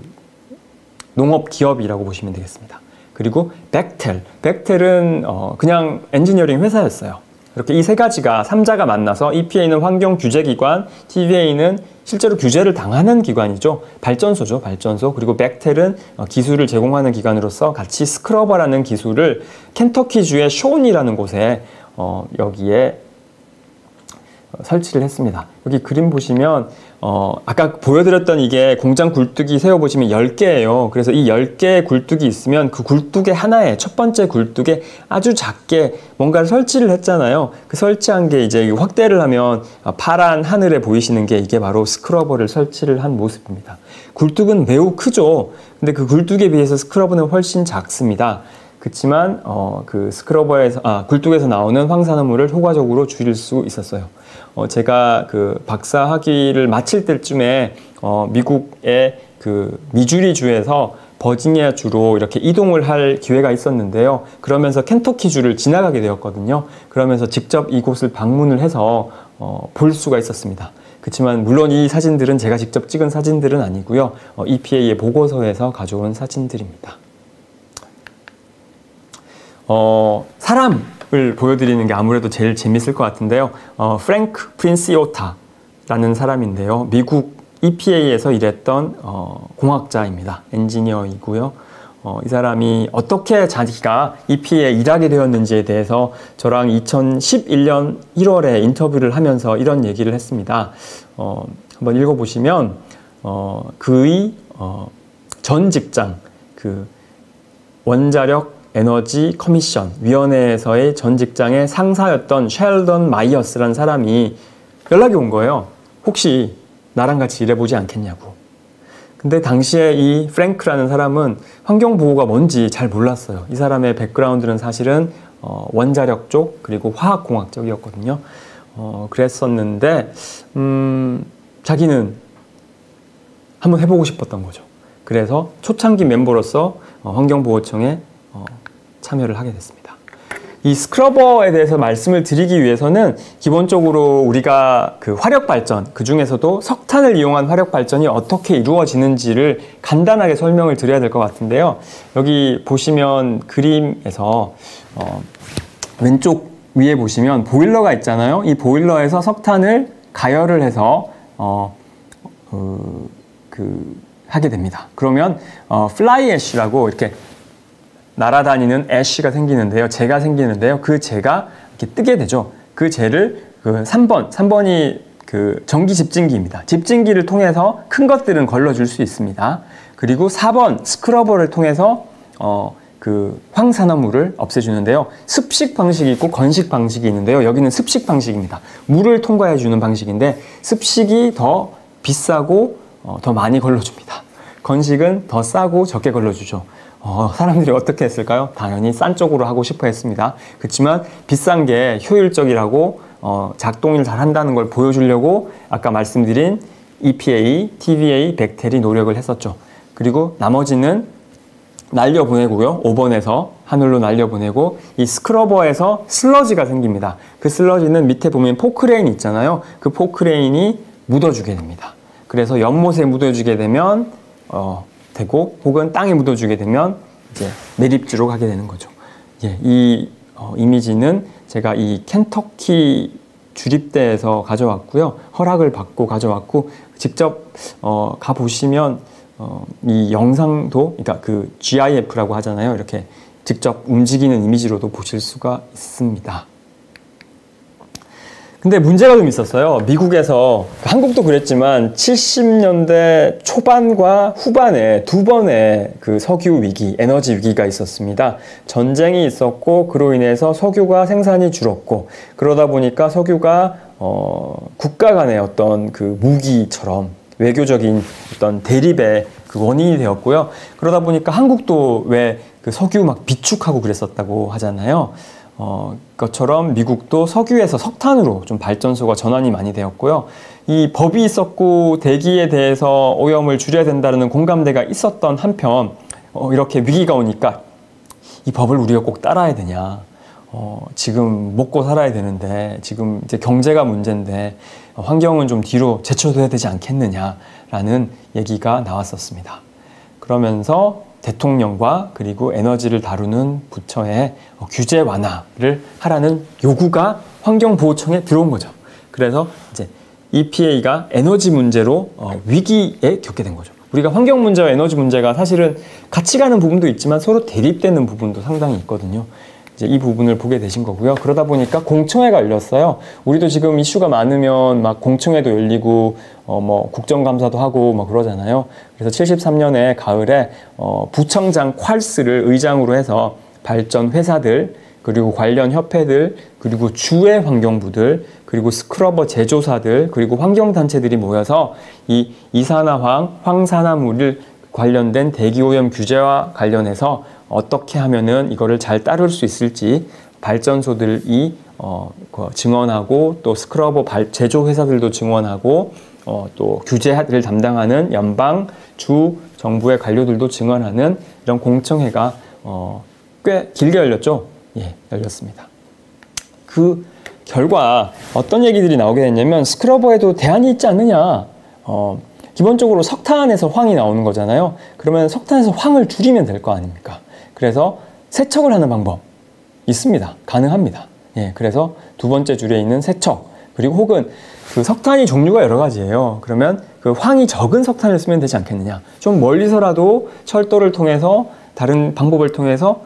농업 기업이라고 보시면 되겠습니다. 그리고 벡텔은 그냥 엔지니어링 회사였어요. 이렇게 이 세 가지가 3자가 만나서 EPA는 환경규제기관, TVA는 실제로 규제를 당하는 기관이죠. 발전소죠, 발전소. 그리고 벡텔은 기술을 제공하는 기관으로서 같이 스크러버라는 기술을 켄터키주의 쇼온이라는 곳에 여기에 설치를 했습니다. 여기 그림 보시면 아까 보여드렸던 이게 공장 굴뚝이 세워보시면 10개예요. 그래서 이 10개의 굴뚝이 있으면 그 굴뚝의 하나에 첫 번째 굴뚝에 아주 작게 뭔가를 설치를 했잖아요. 그 설치한 게 이제 확대를 하면 파란 하늘에 보이시는 게 이게 바로 스크러버를 설치를 한 모습입니다. 굴뚝은 매우 크죠. 근데 그 굴뚝에 비해서 스크러버는 훨씬 작습니다. 그렇지만 그 굴뚝에서 나오는 황산화물을 효과적으로 줄일 수 있었어요. 제가 그 박사 학위를 마칠 때쯤에 미국의 그 미주리 주에서 버지니아 주로 이렇게 이동을 할 기회가 있었는데요. 그러면서 켄터키 주를 지나가게 되었거든요. 그러면서 직접 이곳을 방문을 해서 볼 수가 있었습니다. 그렇지만 물론 이 사진들은 제가 직접 찍은 사진들은 아니고요. EPA의 보고서에서 가져온 사진들입니다. 사람을 보여드리는 게 아무래도 제일 재밌을 것 같은데요. 프랭크 프린시오타라는 사람인데요. 미국 EPA에서 일했던 공학자입니다. 엔지니어이고요. 이 사람이 어떻게 자기가 EPA에 일하게 되었는지에 대해서 저랑 2011년 1월에 인터뷰를 하면서 이런 얘기를 했습니다. 한번 읽어보시면 그의 전 직장, 그 원자력 에너지 커미션 위원회에서의 전 직장의 상사였던 셸던 마이어스라는 사람이 연락이 온 거예요. 혹시 나랑 같이 일해보지 않겠냐고. 근데 당시에 이 프랭크라는 사람은 환경보호가 뭔지 잘 몰랐어요. 이 사람의 백그라운드는 사실은 원자력 쪽 그리고 화학공학 쪽이었거든요. 그랬었는데 자기는 한번 해보고 싶었던 거죠. 그래서 초창기 멤버로서 환경보호청에 참여를 하게 됐습니다. 이 스크러버에 대해서 말씀을 드리기 위해서는 기본적으로 우리가 그 화력 발전, 그 중에서도 석탄을 이용한 화력 발전이 어떻게 이루어지는지를 간단하게 설명을 드려야 될 것 같은데요. 여기 보시면 그림에서 왼쪽 위에 보시면 보일러가 있잖아요. 이 보일러에서 석탄을 가열을 해서 하게 됩니다. 그러면 플라이 애쉬라고 이렇게 날아다니는 애쉬가 생기는데요. 재가 생기는데요. 그 재가 이렇게 뜨게 되죠. 그 재를 3번이 그 전기 집진기입니다. 집진기를 통해서 큰 것들은 걸러줄 수 있습니다. 그리고 4번 스크러버를 통해서 그 황산화물을 없애주는데요. 습식 방식이 있고 건식 방식이 있는데요. 여기는 습식 방식입니다. 물을 통과해주는 방식인데 습식이 더 비싸고 더 많이 걸러줍니다. 건식은 더 싸고 적게 걸러주죠. 사람들이 어떻게 했을까요? 당연히 싼 쪽으로 하고 싶어 했습니다. 그렇지만 비싼 게 효율적이라고 작동을 잘 한다는 걸 보여주려고 아까 말씀드린 EPA, TVA, 벡텔이 노력을 했었죠. 그리고 나머지는 날려보내고요. 5번에서 하늘로 날려보내고 이 스크러버에서 슬러지가 생깁니다. 그 슬러지는 밑에 보면 포크레인 있잖아요. 그 포크레인이 묻어주게 됩니다. 그래서 연못에 묻어주게 되면 되고 혹은 땅에 묻어주게 되면 이제 매립지로 가게 되는 거죠. 예, 이 이미지는 제가 이 켄터키 주립대에서 가져왔고요. 허락을 받고 가져왔고 직접 가 보시면 이 영상도 그러니까 그 GIF라고 하잖아요. 이렇게 직접 움직이는 이미지로도 보실 수가 있습니다. 근데 문제가 좀 있었어요. 미국에서, 한국도 그랬지만 70년대 초반과 후반에 두 번의 그 석유 위기, 에너지 위기가 있었습니다. 전쟁이 있었고 그로 인해서 석유가 생산이 줄었고 그러다 보니까 석유가 국가 간의 어떤 그 무기처럼 외교적인 어떤 대립의 그 원인이 되었고요. 그러다 보니까 한국도 왜 그 석유 막 비축하고 그랬었다고 하잖아요. 것처럼 미국도 석유에서 석탄으로 좀 발전소가 전환이 많이 되었고요. 이 법이 있었고 대기에 대해서 오염을 줄여야 된다는 공감대가 있었던 한편 이렇게 위기가 오니까 이 법을 우리가 꼭 따라야 되냐. 지금 먹고 살아야 되는데 지금 이제 경제가 문제인데 환경은 좀 뒤로 제쳐둬야 되지 않겠느냐라는 얘기가 나왔었습니다. 그러면서 대통령과 그리고 에너지를 다루는 부처에 규제 완화를 하라는 요구가 환경보호청에 들어온 거죠. 그래서 이제 EPA가 에너지 문제로 위기에 겪게 된 거죠. 우리가 환경 문제와 에너지 문제가 사실은 같이 가는 부분도 있지만 서로 대립되는 부분도 상당히 있거든요. 이제 이 부분을 보게 되신 거고요. 그러다 보니까 공청회가 열렸어요. 우리도 지금 이슈가 많으면 막 공청회도 열리고 뭐 국정감사도 하고 막 그러잖아요. 그래서 73년에 가을에 부청장 퀄스를 의장으로 해서 발전 회사들 그리고 관련 협회들 그리고 주의 환경부들 그리고 스크러버 제조사들 그리고 환경단체들이 모여서 이 이산화황, 황산화물을 관련된 대기오염 규제와 관련해서 어떻게 하면은 이거를 잘 따를 수 있을지 발전소들이 증언하고 또 스크러버 제조 회사들도 증언하고 또 규제를 담당하는 연방 주 정부의 관료들도 증언하는 이런 공청회가 꽤 길게 열렸죠. 예, 열렸습니다. 그 결과 어떤 얘기들이 나오게 됐냐면 스크러버에도 대안이 있지 않느냐. 기본적으로 석탄에서 황이 나오는 거잖아요. 그러면 석탄에서 황을 줄이면 될 거 아닙니까? 그래서 세척을 하는 방법 있습니다. 가능합니다. 예, 그래서 두 번째 줄에 있는 세척 그리고 혹은 그 석탄이 종류가 여러 가지예요. 그러면 그 황이 적은 석탄을 쓰면 되지 않겠느냐. 좀 멀리서라도 철도를 통해서 다른 방법을 통해서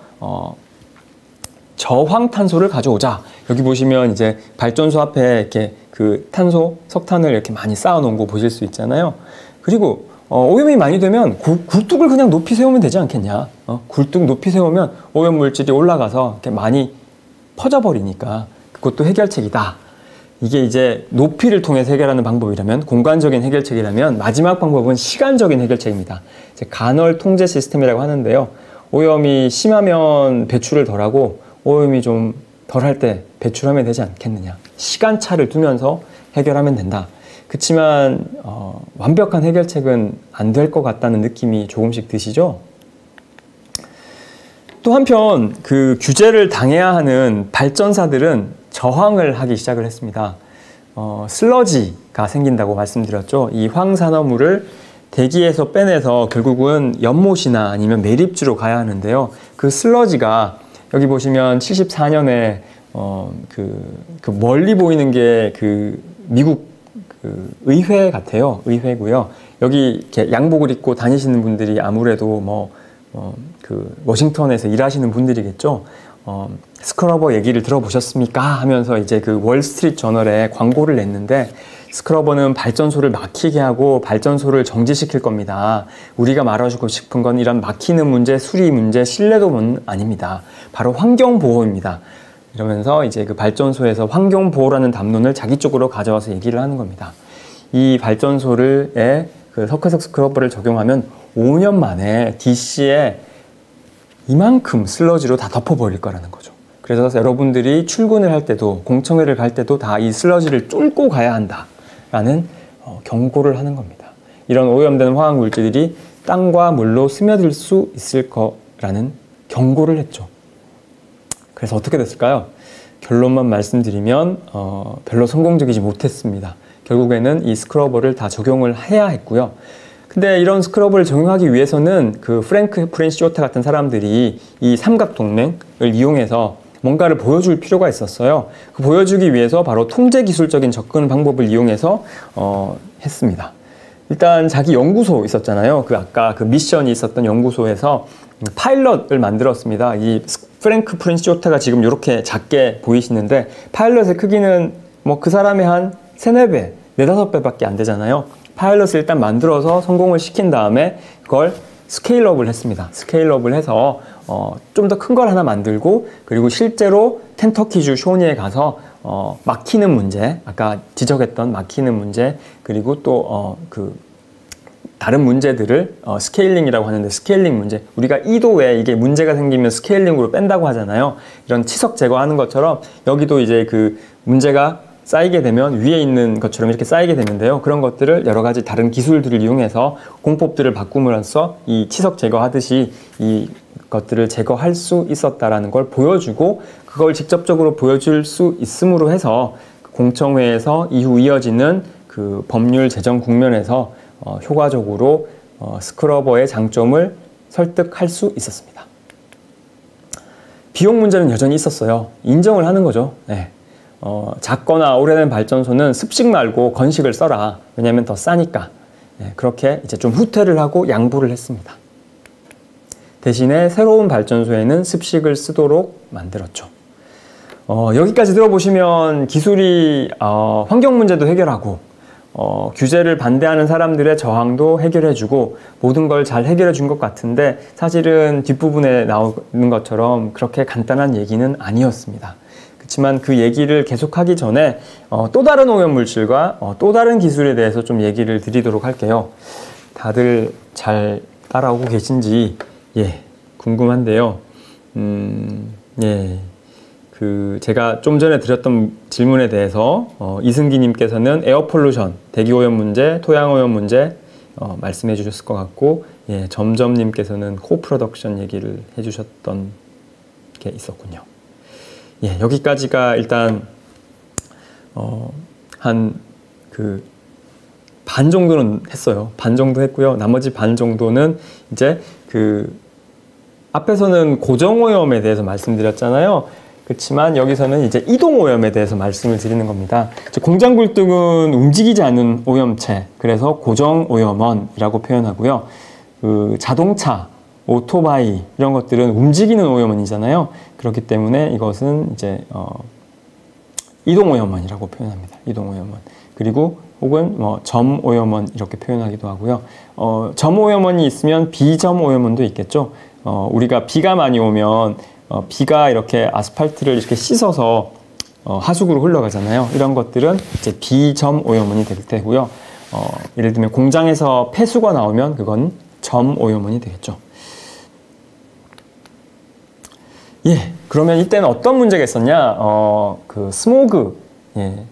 저황탄소를 가져오자. 여기 보시면 이제 발전소 앞에 이렇게 그 탄소, 석탄을 이렇게 많이 쌓아 놓은 거 보실 수 있잖아요. 그리고 오염이 많이 되면 굴뚝을 그냥 높이 세우면 되지 않겠냐. 굴뚝 높이 세우면 오염 물질이 올라가서 이렇게 많이 퍼져버리니까 그것도 해결책이다. 이게 이제 높이를 통해서 해결하는 방법이라면, 공간적인 해결책이라면, 마지막 방법은 시간적인 해결책입니다. 이제 간헐 통제 시스템이라고 하는데요. 오염이 심하면 배출을 덜하고 오염이 좀 덜할 때 배출하면 되지 않겠느냐. 시간차를 두면서 해결하면 된다. 그렇지만 완벽한 해결책은 안 될 것 같다는 느낌이 조금씩 드시죠? 또 한편 그 규제를 당해야 하는 발전사들은 저항을 하기 시작을 했습니다. 슬러지가 생긴다고 말씀드렸죠. 이 황산화물을 대기에서 빼내서 결국은 연못이나 아니면 매립지로 가야 하는데요. 그 슬러지가 여기 보시면 74년에 그 멀리 보이는 게 그 미국 그 의회 같아요. 의회고요. 여기 이렇게 양복을 입고 다니시는 분들이 아무래도 그 워싱턴에서 일하시는 분들이겠죠. 스크러버 얘기를 들어보셨습니까? 하면서 이제 그 월스트리트 저널에 광고를 냈는데, 스크러버는 발전소를 막히게 하고 발전소를 정지시킬 겁니다. 우리가 말해주고 싶은 건 이런 막히는 문제, 수리 문제, 신뢰도는 아닙니다. 바로 환경보호입니다. 이러면서 이제 그 발전소에서 환경보호라는 담론을 자기 쪽으로 가져와서 얘기를 하는 겁니다. 이 발전소에 그 석회석 스크러버를 적용하면 5년 만에 DC에 이만큼 슬러지로 다 덮어버릴 거라는 거죠. 그래서 여러분들이 출근을 할 때도, 공청회를 갈 때도 다 이 슬러지를 뚫고 가야 한다라는 경고를 하는 겁니다. 이런 오염되는 화학물질들이 땅과 물로 스며들 수 있을 거라는 경고를 했죠. 그래서 어떻게 됐을까요? 결론만 말씀드리면 별로 성공적이지 못했습니다. 결국에는 이 스크러버를 다 적용을 해야 했고요. 근데 이런 스크러버를 적용하기 위해서는 그 프랭크 프렌시오타 같은 사람들이 이 삼각동맹을 이용해서 뭔가를 보여줄 필요가 있었어요. 그 보여주기 위해서 바로 통제 기술적인 접근 방법을 이용해서 했습니다. 일단 자기 연구소 있었잖아요. 그 아까 그 미션이 있었던 연구소에서 파일럿을 만들었습니다. 이 프랭크 프렌시오타가 지금 이렇게 작게 보이시는데, 파일럿의 크기는 뭐 그 사람의 한 3, 4배, 4, 5배밖에 안 되잖아요. 파일럿을 일단 만들어서 성공을 시킨 다음에 그걸 스케일업을 했습니다. 스케일업을 해서 좀 더 큰 걸 하나 만들고, 그리고 실제로 켄터키주 쇼니에 가서 막히는 문제, 아까 지적했던 막히는 문제, 그리고 또 다른 문제들을 스케일링이라고 하는데, 스케일링 문제, 우리가 2도에 이게 문제가 생기면 스케일링으로 뺀다고 하잖아요. 이런 치석 제거하는 것처럼 여기도 이제 그 문제가 쌓이게 되면 위에 있는 것처럼 이렇게 쌓이게 되는데요. 그런 것들을 여러 가지 다른 기술들을 이용해서 공법들을 바꿈으로써 이 치석 제거하듯이 이 것들을 제거할 수 있었다라는 걸 보여주고, 그걸 직접적으로 보여줄 수 있음으로 해서 공청회에서 이후 이어지는 그 법률 제정 국면에서 효과적으로 스크러버의 장점을 설득할 수 있었습니다. 비용 문제는 여전히 있었어요. 인정을 하는 거죠. 네. 작거나 오래된 발전소는 습식 말고 건식을 써라. 왜냐하면 더 싸니까. 네, 그렇게 이제 좀 후퇴를 하고 양보를 했습니다. 대신에 새로운 발전소에는 습식을 쓰도록 만들었죠. 여기까지 들어보시면 기술이 환경 문제도 해결하고 규제를 반대하는 사람들의 저항도 해결해주고 모든 걸 잘 해결해 준 것 같은데, 사실은 뒷부분에 나오는 것처럼 그렇게 간단한 얘기는 아니었습니다. 그렇지만 그 얘기를 계속하기 전에 또 다른 오염물질과 또 다른 기술에 대해서 좀 얘기를 드리도록 할게요. 다들 잘 따라오고 계신지 궁금한데요. 제가 좀 전에 드렸던 질문에 대해서 이승기님께서는 에어폴루션, 대기오염 문제, 토양오염 문제 말씀해 주셨을 것 같고, 점점님께서는 코프로덕션 얘기를 해주셨던 게 있었군요. 여기까지가 일단 한 반 정도는 했어요. 반 정도 했고요. 나머지 반 정도는 이제 앞에서는 고정오염에 대해서 말씀드렸잖아요. 그렇지만 여기서는 이제 이동오염에 대해서 말씀을 드리는 겁니다. 공장굴뚝은 움직이지 않는 오염체, 그래서 고정오염원이라고 표현하고요. 자동차, 오토바이 이런 것들은 움직이는 오염원이잖아요. 그렇기 때문에 이것은 이제 이동오염원이라고 표현합니다. 이동오염원. 그리고 혹은 뭐 점오염원 이렇게 표현하기도 하고요. 점오염원이 있으면 비점오염원도 있겠죠. 우리가 비가 많이 오면 비가 이렇게 아스팔트를 이렇게 씻어서 하수구로 흘러가잖아요. 이런 것들은 이제 비점오염원이 될 테고요. 예를 들면 공장에서 폐수가 나오면 그건 점오염원이 되겠죠. 예, 그러면 이때는 어떤 문제가 있었냐? 그 스모그. 예,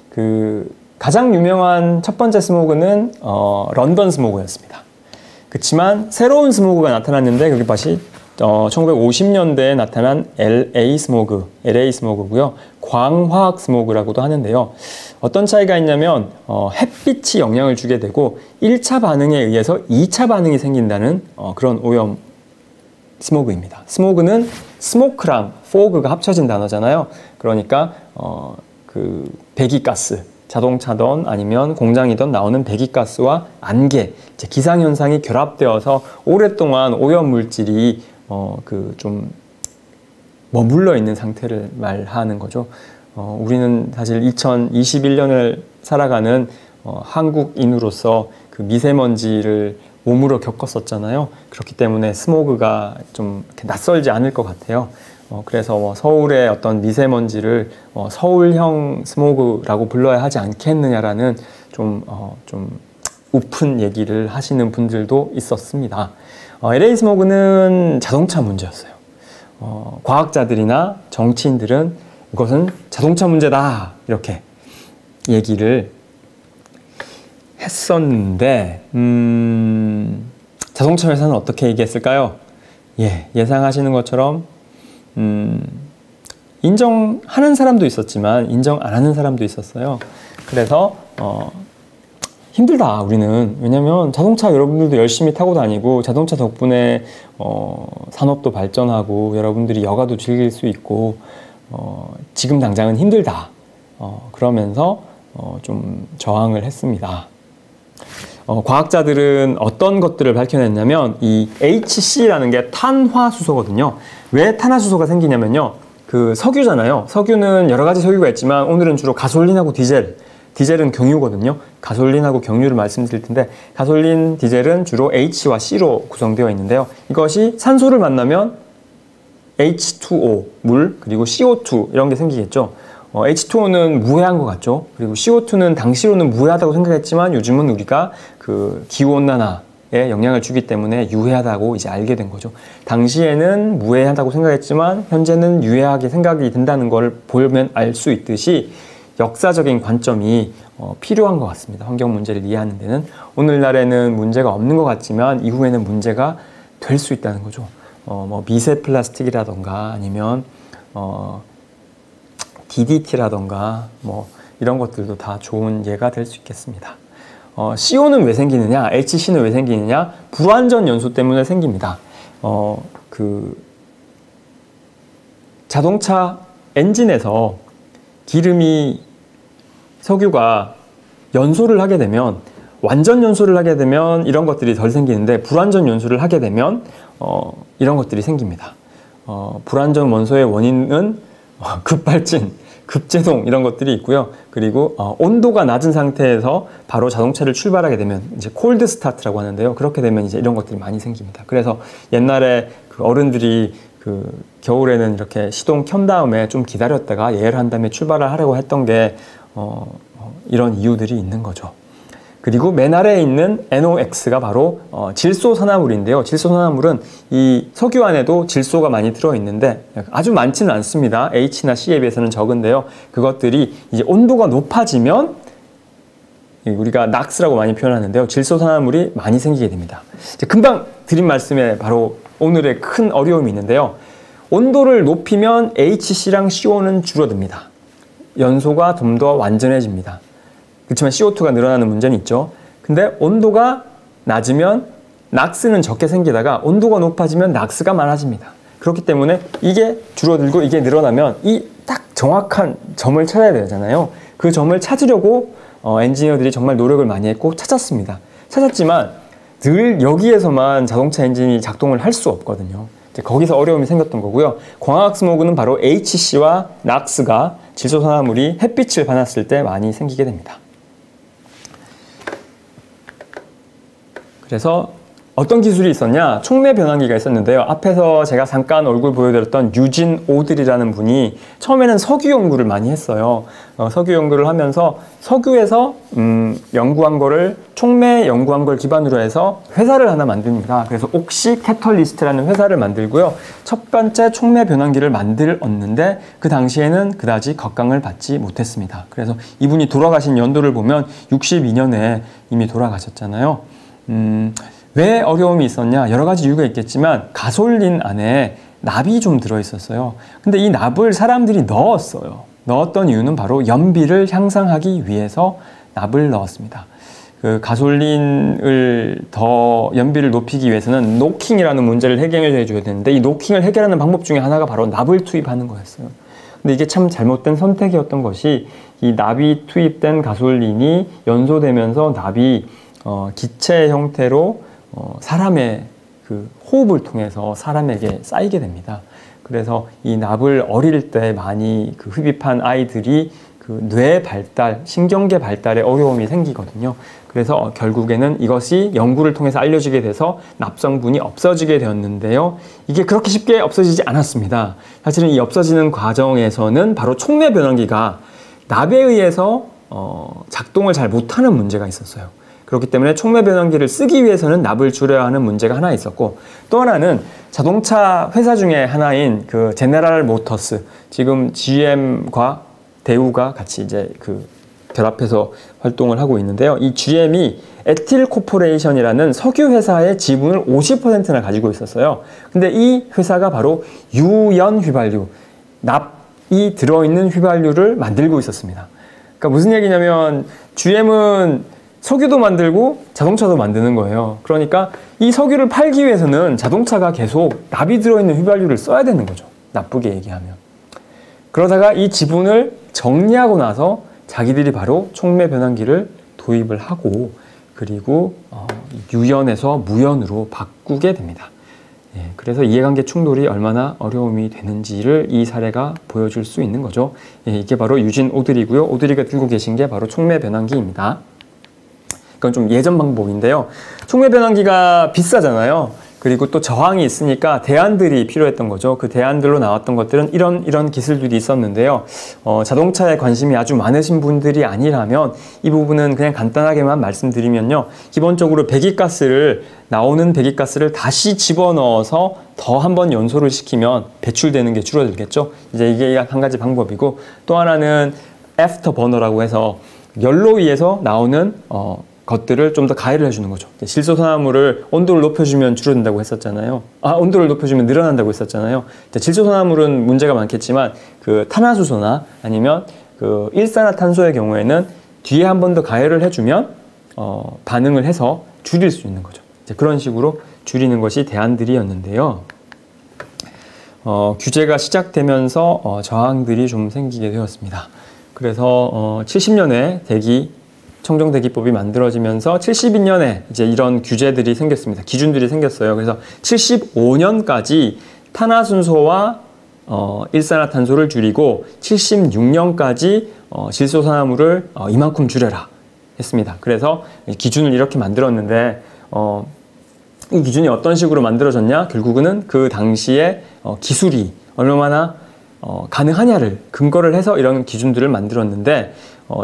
그 가장 유명한 첫 번째 스모그는 런던 스모그였습니다. 그렇지만 새로운 스모그가 나타났는데 그게 다시 1950년대에 나타난 LA 스모그고요. 광화학 스모그라고도 하는데요. 어떤 차이가 있냐면 햇빛이 영향을 주게 되고 1차 반응에 의해서 2차 반응이 생긴다는 그런 오염 스모그입니다. 스모그는 스모크랑 포그가 합쳐진 단어잖아요. 그러니까 그 배기가스, 자동차든 아니면 공장이든 나오는 배기가스와 안개, 이제 기상현상이 결합되어서 오랫동안 오염물질이 그 좀 머물러 있는 상태를 말하는 거죠. 우리는 사실 2021년을 살아가는 한국인으로서 그 미세먼지를 몸으로 겪었었잖아요. 그렇기 때문에 스모그가 좀 이렇게 낯설지 않을 것 같아요. 그래서 뭐 서울의 어떤 미세먼지를 서울형 스모그라고 불러야 하지 않겠느냐라는 좀 우픈 얘기를 하시는 분들도 있었습니다. LA 스모그는 자동차 문제였어요. 과학자들이나 정치인들은 이것은 자동차 문제다 이렇게 얘기를 했었는데 자동차 회사는 어떻게 얘기했을까요? 예, 예상하시는 것처럼 인정하는 사람도 있었지만 인정 안 하는 사람도 있었어요. 그래서 힘들다 우리는. 왜냐면 자동차 여러분들도 열심히 타고 다니고 자동차 덕분에 산업도 발전하고 여러분들이 여가도 즐길 수 있고 지금 당장은 힘들다. 그러면서 좀 저항을 했습니다. 과학자들은 어떤 것들을 밝혀냈냐면 이 HC라는 게 탄화수소거든요. 왜 탄화수소가 생기냐면요. 그 석유잖아요. 석유는 여러 가지 석유가 있지만 오늘은 주로 가솔린하고 디젤은 경유거든요. 가솔린하고 경유를 말씀드릴 텐데 가솔린, 디젤은 주로 H와 C로 구성되어 있는데요. 이것이 산소를 만나면 H2O, 물, 그리고 CO2 이런 게 생기겠죠. H2O는 무해한 것 같죠. 그리고 CO2는 당시로는 무해하다고 생각했지만 요즘은 우리가 그 기후온난화에 영향을 주기 때문에 유해하다고 이제 알게 된 거죠. 당시에는 무해하다고 생각했지만 현재는 유해하게 생각이 든다는 걸 보면 알 수 있듯이 역사적인 관점이 필요한 것 같습니다. 환경 문제를 이해하는 데는. 오늘날에는 문제가 없는 것 같지만 이후에는 문제가 될 수 있다는 거죠. 뭐 미세 플라스틱이라던가 아니면 DDT라던가 뭐 이런 것들도 다 좋은 예가 될 수 있겠습니다. CO는 왜 생기느냐? HC는 왜 생기느냐? 불완전 연소 때문에 생깁니다. 그 자동차 엔진에서 기름이 석유가 연소를 하게 되면 완전 연소를 하게 되면 이런 것들이 덜 생기는데 불완전 연소를 하게 되면 이런 것들이 생깁니다. 불완전 원소의 원인은 급발진, 급제동 이런 것들이 있고요. 그리고 온도가 낮은 상태에서 바로 자동차를 출발하게 되면 이제 콜드 스타트라고 하는데요. 그렇게 되면 이제 이런 것들이 많이 생깁니다. 그래서 옛날에 그 어른들이 그 겨울에는 이렇게 시동 켠 다음에 좀 기다렸다가 예열한 다음에 출발을 하려고 했던 게 이런 이유들이 있는 거죠. 그리고 맨 아래에 있는 NOx가 바로 질소산화물인데요. 질소산화물은 이 석유 안에도 질소가 많이 들어있는데 아주 많지는 않습니다. H나 C에 비해서는 적은데요. 그것들이 이제 온도가 높아지면 우리가 낙스라고 많이 표현하는데요. 질소산화물이 많이 생기게 됩니다. 금방 드린 말씀에 바로 오늘의 큰 어려움이 있는데요. 온도를 높이면 HC랑 CO는 줄어듭니다. 연소가 좀 더 완전해집니다. 그렇지만 CO2가 늘어나는 문제는 있죠. 근데 온도가 낮으면 낙스는 적게 생기다가 온도가 높아지면 낙스가 많아집니다. 그렇기 때문에 이게 줄어들고 이게 늘어나면 이 딱 정확한 점을 찾아야 되잖아요. 그 점을 찾으려고 엔지니어들이 정말 노력을 많이 했고 찾았습니다. 찾았지만 늘 여기에서만 자동차 엔진이 작동을 할 수 없거든요. 거기서 어려움이 생겼던 거고요. 광학 스모그는 바로 HC와 낙스가 질소산화물이 햇빛을 받았을 때 많이 생기게 됩니다. 그래서 어떤 기술이 있었냐? 촉매 변환기가 있었는데요. 앞에서 제가 잠깐 얼굴 보여드렸던 유진 오드리라는 분이 처음에는 석유 연구를 많이 했어요. 석유 연구를 하면서 석유에서 연구한 거를 촉매 연구한 걸 기반으로 해서 회사를 하나 만듭니다. 그래서 옥시 캐털리스트라는 회사를 만들고요. 첫 번째 촉매 변환기를 만들었는데 그 당시에는 그다지 격강을 받지 못했습니다. 그래서 이분이 돌아가신 연도를 보면 62년에 이미 돌아가셨잖아요. 왜 어려움이 있었냐? 여러 가지 이유가 있겠지만 가솔린 안에 납이 좀 들어있었어요. 근데 이 납을 사람들이 넣었어요. 넣었던 이유는 바로 연비를 향상하기 위해서 납을 넣었습니다. 그 가솔린을 더 연비를 높이기 위해서는 노킹이라는 문제를 해결해 줘야 되는데 이 노킹을 해결하는 방법 중에 하나가 바로 납을 투입하는 거였어요. 근데 이게 참 잘못된 선택이었던 것이 이 납이 투입된 가솔린이 연소되면서 납이 기체 형태로 사람의 그 호흡을 통해서 사람에게 쌓이게 됩니다. 그래서 이 납을 어릴 때 많이 그 흡입한 아이들이 그 뇌 발달, 신경계 발달에 어려움이 생기거든요. 그래서 결국에는 이것이 연구를 통해서 알려지게 돼서 납성분이 없어지게 되었는데요. 이게 그렇게 쉽게 없어지지 않았습니다. 사실은 이 없어지는 과정에서는 바로 촉매 변환기가 납에 의해서 작동을 잘 못하는 문제가 있었어요. 그렇기 때문에 촉매 변환기를 쓰기 위해서는 납을 줄여야 하는 문제가 하나 있었고, 또 하나는 자동차 회사 중에 하나인 그 제네럴 모터스, 지금 GM과 대우가 같이 이제 그 결합해서 활동을 하고 있는데요. 이 GM이 에틸 코퍼레이션이라는 석유 회사의 지분을 50%나 가지고 있었어요. 근데 이 회사가 바로 유연 휘발유, 납이 들어있는 휘발유를 만들고 있었습니다. 그러니까 무슨 얘기냐면 GM은 석유도 만들고 자동차도 만드는 거예요. 그러니까 이 석유를 팔기 위해서는 자동차가 계속 납이 들어있는 휘발유를 써야 되는 거죠. 나쁘게 얘기하면. 그러다가 이 지분을 정리하고 나서 자기들이 바로 촉매 변환기를 도입을 하고 그리고 유연에서 무연으로 바꾸게 됩니다. 예, 그래서 이해관계 충돌이 얼마나 어려움이 되는지를 이 사례가 보여줄 수 있는 거죠. 예, 이게 바로 유진 오드리고요. 오드리가 들고 계신 게 바로 촉매 변환기입니다. 그건 좀 예전 방법인데요. 촉매 변환기가 비싸잖아요. 그리고 또 저항이 있으니까 대안들이 필요했던 거죠. 그 대안들로 나왔던 것들은 이런 기술들이 있었는데요. 자동차에 관심이 아주 많으신 분들이 아니라면 이 부분은 그냥 간단하게만 말씀드리면요. 기본적으로 나오는 배기가스를 다시 집어넣어서 더 한번 연소를 시키면 배출되는 게 줄어들겠죠. 이제 이게 한 가지 방법이고, 또 하나는 애프터 버너라고 해서 연로 위에서 나오는 것들을 좀 더 가열을 해주는 거죠. 질소산화물을 온도를 높여주면 줄어든다고 했었잖아요. 온도를 높여주면 늘어난다고 했었잖아요. 질소산화물은 문제가 많겠지만 그 탄화수소나 아니면 그 일산화탄소의 경우에는 뒤에 한 번 더 가열을 해주면 반응을 해서 줄일 수 있는 거죠. 그런 식으로 줄이는 것이 대안들이었는데요. 규제가 시작되면서 저항들이 좀 생기게 되었습니다. 그래서 70년에 청정대기법이 만들어지면서 72년에 이제 이런 규제들이 생겼습니다. 기준들이 생겼어요. 그래서 75년까지 탄화순소와 일산화탄소를 줄이고 76년까지 질소산화물을 이만큼 줄여라 했습니다. 그래서 기준을 이렇게 만들었는데 이 기준이 어떤 식으로 만들어졌냐? 결국은 그 당시에 기술이 얼마나 가능하냐를 근거를 해서 이런 기준들을 만들었는데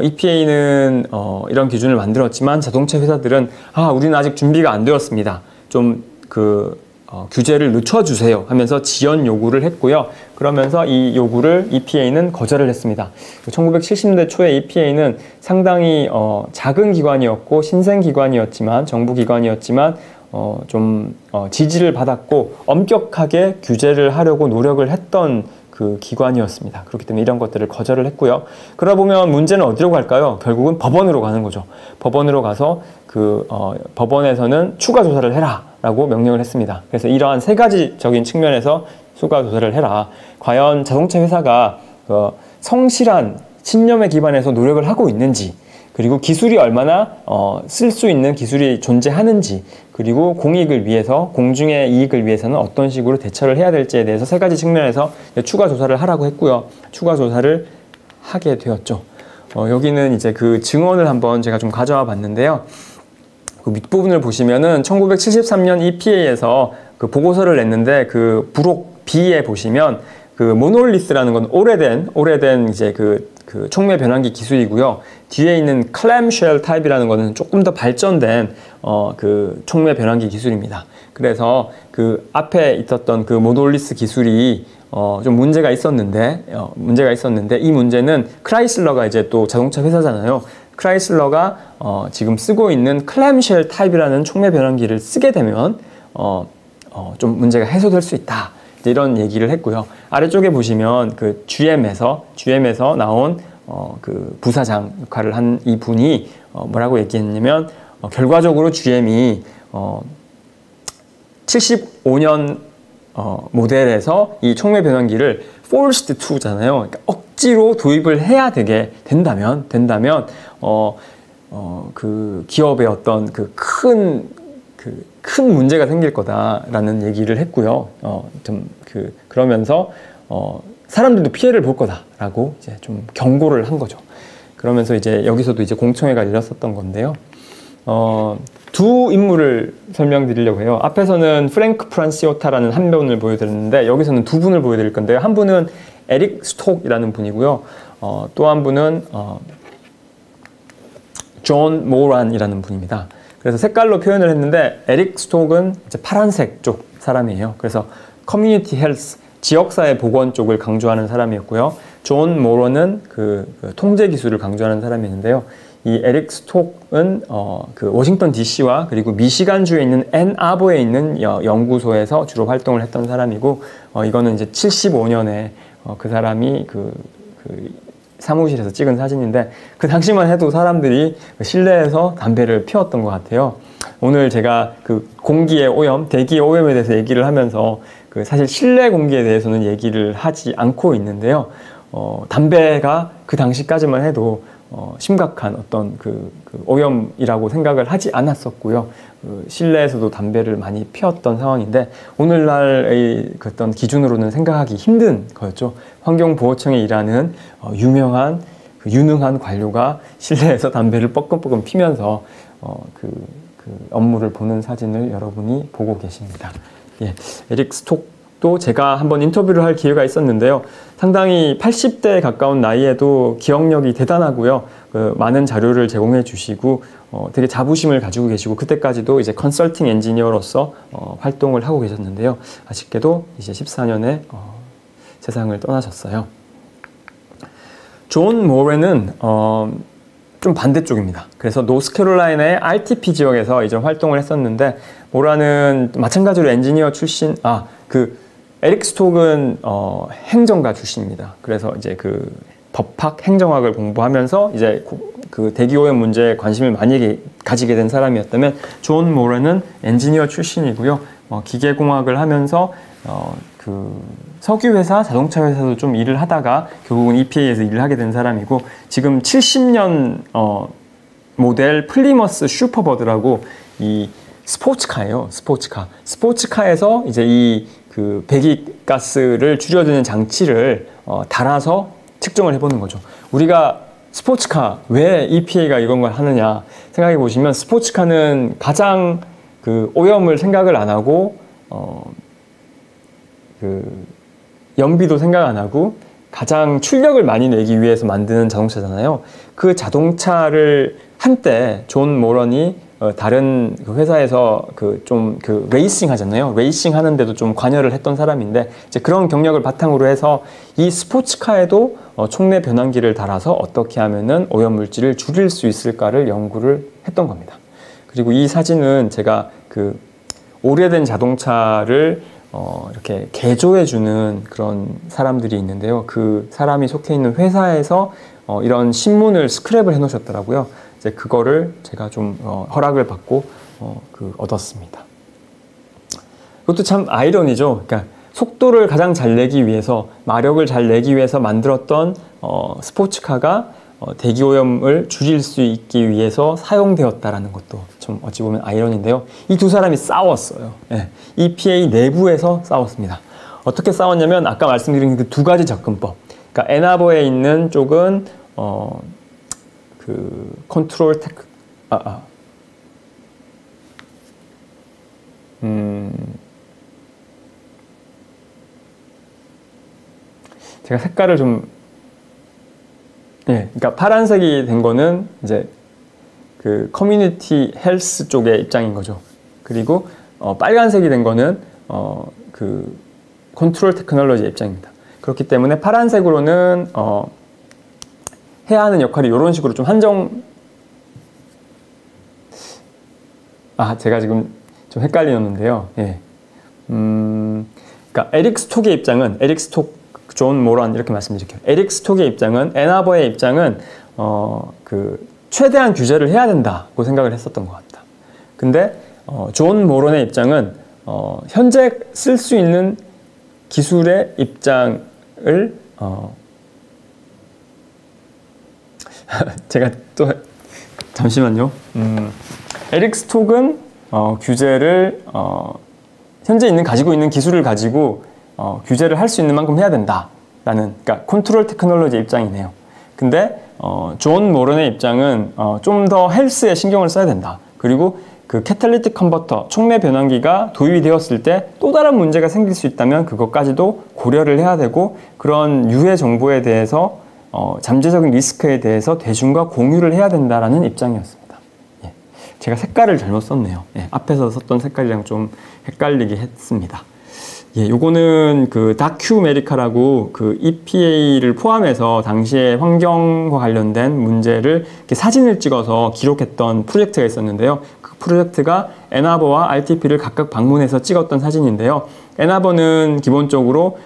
EPA는 이런 기준을 만들었지만 자동차 회사들은 우리는 아직 준비가 안 되었습니다. 좀 규제를 늦춰주세요 하면서 지연 요구를 했고요. 그러면서 이 요구를 EPA는 거절을 했습니다. 1970년대 초에 EPA는 상당히 작은 기관이었고 신생 기관이었지만 정부 기관이었지만 좀 지지를 받았고 엄격하게 규제를 하려고 노력을 했던 그 기관이었습니다. 그렇기 때문에 이런 것들을 거절을 했고요. 그러다 보면 문제는 어디로 갈까요? 결국은 법원으로 가는 거죠. 법원으로 가서 법원에서는 추가 조사를 해라 라고 명령을 했습니다. 그래서 이러한 세 가지적인 측면에서 추가 조사를 해라. 과연 자동차 회사가 성실한 신념에 기반해서 노력을 하고 있는지, 그리고 기술이 얼마나 쓸 수 있는 기술이 존재하는지, 그리고 공익을 위해서, 공중의 이익을 위해서는 어떤 식으로 대처를 해야 될지에 대해서 세 가지 측면에서 추가 조사를 하라고 했고요. 추가 조사를 하게 되었죠. 여기는 이제 그 증언을 한번 제가 좀 가져와 봤는데요. 그 밑부분을 보시면은 1973년 EPA에서 그 보고서를 냈는데 그 부록 B에 보시면 그 모놀리스라는 건 오래된 이제 그 촉매 변환기 기술이고요. 뒤에 있는 클램쉘 타입이라는 거는 조금 더 발전된 그 촉매 변환기 기술입니다. 그래서 그 앞에 있었던 그 모놀리스 기술이 좀 문제가 있었는데 이 문제는 크라이슬러가 이제 또 자동차 회사잖아요. 크라이슬러가 지금 쓰고 있는 클램쉘 타입이라는 촉매 변환기를 쓰게 되면 좀 문제가 해소될 수 있다. 이런 얘기를 했고요. 아래쪽에 보시면 그 GM에서 나온 그 부사장 역할을 한 이 분이 뭐라고 얘기했냐면 결과적으로 GM이 75년 모델에서 이 촉매 변환기를 forced to잖아요. 그러니까 억지로 도입을 해야 되게 된다면 그 기업의 어떤 큰 문제가 생길 거다라는 얘기를 했고요. 그러면서 사람들도 피해를 볼 거다라고 이제 좀 경고를 한 거죠. 그러면서 이제 여기서도 이제 공청회가 열렸었던 건데요. 두 인물을 설명드리려고 해요. 앞에서는 프랭크 프란시오타라는 한 분을 보여드렸는데 여기서는 두 분을 보여드릴 건데요. 한 분은 에릭 스톡이라는 분이고요. 또 한 분은 존 모란이라는 분입니다. 그래서 색깔로 표현을 했는데 에릭 스톡은 이제 파란색 쪽 사람이에요. 그래서 커뮤니티 헬스, 지역사회 보건 쪽을 강조하는 사람이었고요. 존 모런은 그 통제 기술을 강조하는 사람이었는데요. 이 에릭 스톡은 그 워싱턴 DC와 그리고 미시간주에 있는 앤아버에 있는 연구소에서 주로 활동을 했던 사람이고, 이거는 이제 75년에 그 사람이 그 사무실에서 찍은 사진인데, 그 당시만 해도 사람들이 실내에서 담배를 피웠던 것 같아요. 오늘 제가 그 공기의 오염, 대기의 오염에 대해서 얘기를 하면서 사실 실내 공기에 대해서는 얘기를 하지 않고 있는데요. 담배가 그 당시까지만 해도 심각한 어떤 그 오염이라고 생각을 하지 않았었고요. 실내에서도 담배를 많이 피웠던 상황인데, 오늘날의 어떤 기준으로는 생각하기 힘든 거였죠. 환경보호청에 일하는 유능한 관료가 실내에서 담배를 뻐끔뻐끔 피면서 그 업무를 보는 사진을 여러분이 보고 계십니다. 예, 에릭 스톡도 제가 한번 인터뷰를 할 기회가 있었는데요. 상당히 80대에 가까운 나이에도 기억력이 대단하고요. 많은 자료를 제공해 주시고 되게 자부심을 가지고 계시고, 그때까지도 이제 컨설팅 엔지니어로서 활동을 하고 계셨는데요. 아쉽게도 이제 14년에 세상을 떠나셨어요. 존 모레는 좀 반대쪽입니다. 그래서 노스캐롤라이나의 RTP 지역에서 이제 활동을 했었는데, 모라는 마찬가지로 엔지니어 출신, 에릭 스톡은 행정가 출신입니다. 그래서 이제 그 법학 행정학을 공부하면서 이제 그 대기오염 문제에 관심을 많이 가지게 된 사람이었다면, 존 모레는 엔지니어 출신이고요. 기계공학을 하면서 그 석유회사, 자동차 회사도 좀 일을 하다가 결국은 EPA에서 일을 하게 된 사람이고, 지금 70년 모델 플리머스 슈퍼버드라고 이 스포츠카예요. 스포츠카에서 이제 이 그 배기가스를 줄여드는 장치를 달아서 측정을 해보는 거죠. 우리가 스포츠카, 왜 EPA가 이런 걸 하느냐 생각해 보시면, 스포츠카는 가장 그 오염을 생각을 안 하고 그 연비도 생각 안 하고 가장 출력을 많이 내기 위해서 만드는 자동차잖아요. 그 자동차를 한때 존 모런이 다른 회사에서 레이싱 하잖아요. 레이싱 하는데도 좀 관여를 했던 사람인데, 이제 그런 경력을 바탕으로 해서 이 스포츠카에도 촉매 변환기를 달아서 어떻게 하면은 오염물질을 줄일 수 있을까를 연구를 했던 겁니다. 그리고 이 사진은 제가 그 오래된 자동차를 이렇게 개조해주는 그런 사람들이 있는데요. 그 사람이 속해 있는 회사에서 이런 신문을 스크랩을 해 놓으셨더라고요. 이제 그거를 제가 좀 허락을 받고 얻었습니다. 그것도 참 아이러니죠. 그러니까 속도를 가장 잘 내기 위해서, 마력을 잘 내기 위해서 만들었던 스포츠카가 대기오염을 줄일 수 있기 위해서 사용되었다라는 것도 좀 어찌 보면 아이러니인데요. 이 두 사람이 싸웠어요. 예, EPA 내부에서 싸웠습니다. 어떻게 싸웠냐면, 아까 말씀드린 그 두 가지 접근법. 그러니까 에나버에 있는 쪽은 그 컨트롤 테크 제가 색깔을 좀 그러니까 파란색이 된 거는 이제 그 커뮤니티 헬스 쪽의 입장인 거죠. 그리고 빨간색이 된 거는 그 컨트롤 테크놀로지의 입장입니다. 그렇기 때문에 파란색으로는 해야 하는 역할이 이런 식으로 좀 제가 지금 좀 헷갈리는데요. 그러니까 에릭 스톡의 입장은 에릭 스톡, 존 모런 이렇게 말씀드릴게요. 에릭 스톡의 입장은 에나버의 입장은 그 최대한 규제를 해야 된다고 생각을 했었던 것 같다. 근데 존 모런의 입장은 현재 쓸 수 있는 기술의 입장을 제가 또 잠시만요. 에릭 스톡은 규제를 현재 가지고 있는 기술을 가지고 규제를 할 수 있는 만큼 해야 된다라는, 그러니까 컨트롤 테크놀로지 입장이네요. 근데 존 모런의 입장은 좀 더 헬스에 신경을 써야 된다. 그리고 그 캐탈리틱 컨버터, 촉매 변환기가 도입이 되었을 때 또 다른 문제가 생길 수 있다면 그것까지도 고려를 해야 되고, 그런 유해 정보에 대해서 잠재적인 리스크에 대해서 대중과 공유를 해야 된다라는 입장이었습니다. 제가 색깔을 잘못 썼네요. 앞에서 썼던 색깔이랑 좀 헷갈리게 했습니다. 요거는 그 다큐메리카라고 그 EPA를 포함해서 당시에 환경과 관련된 문제를 이렇게 사진을 찍어서 기록했던 프로젝트가 있었는데요. 그 프로젝트가 에나버와 RTP를 각각 방문해서 찍었던 사진인데요. 에나버는 기본적으로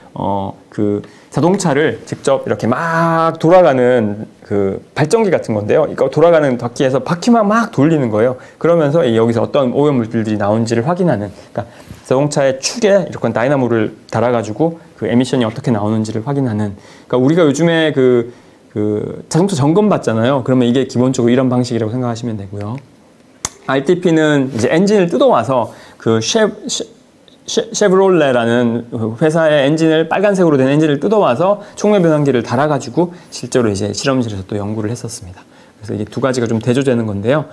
그 자동차를 직접 이렇게 막 돌아가는 그 발전기 같은 건데요. 이거 돌아가는 바퀴에서 바퀴만 막 돌리는 거예요. 그러면서 여기서 어떤 오염물질들이 나온지를 확인하는, 그러니까 자동차의 축에 이렇게 다이나모를 달아가지고 그 에미션이 어떻게 나오는지를 확인하는. 그러니까 우리가 요즘에 그 자동차 점검 받잖아요. 그러면 이게 기본적으로 이런 방식이라고 생각하시면 되고요. RTP는 이제 엔진을 뜯어와서 그 쉐브롤레라는 회사의 엔진을, 빨간색으로 된 엔진을 뜯어와서 촉매 변환기를 달아가지고 실제로 이제 실험실에서 또 연구를 했었습니다. 그래서 이게 두 가지가 좀 대조되는 건데요.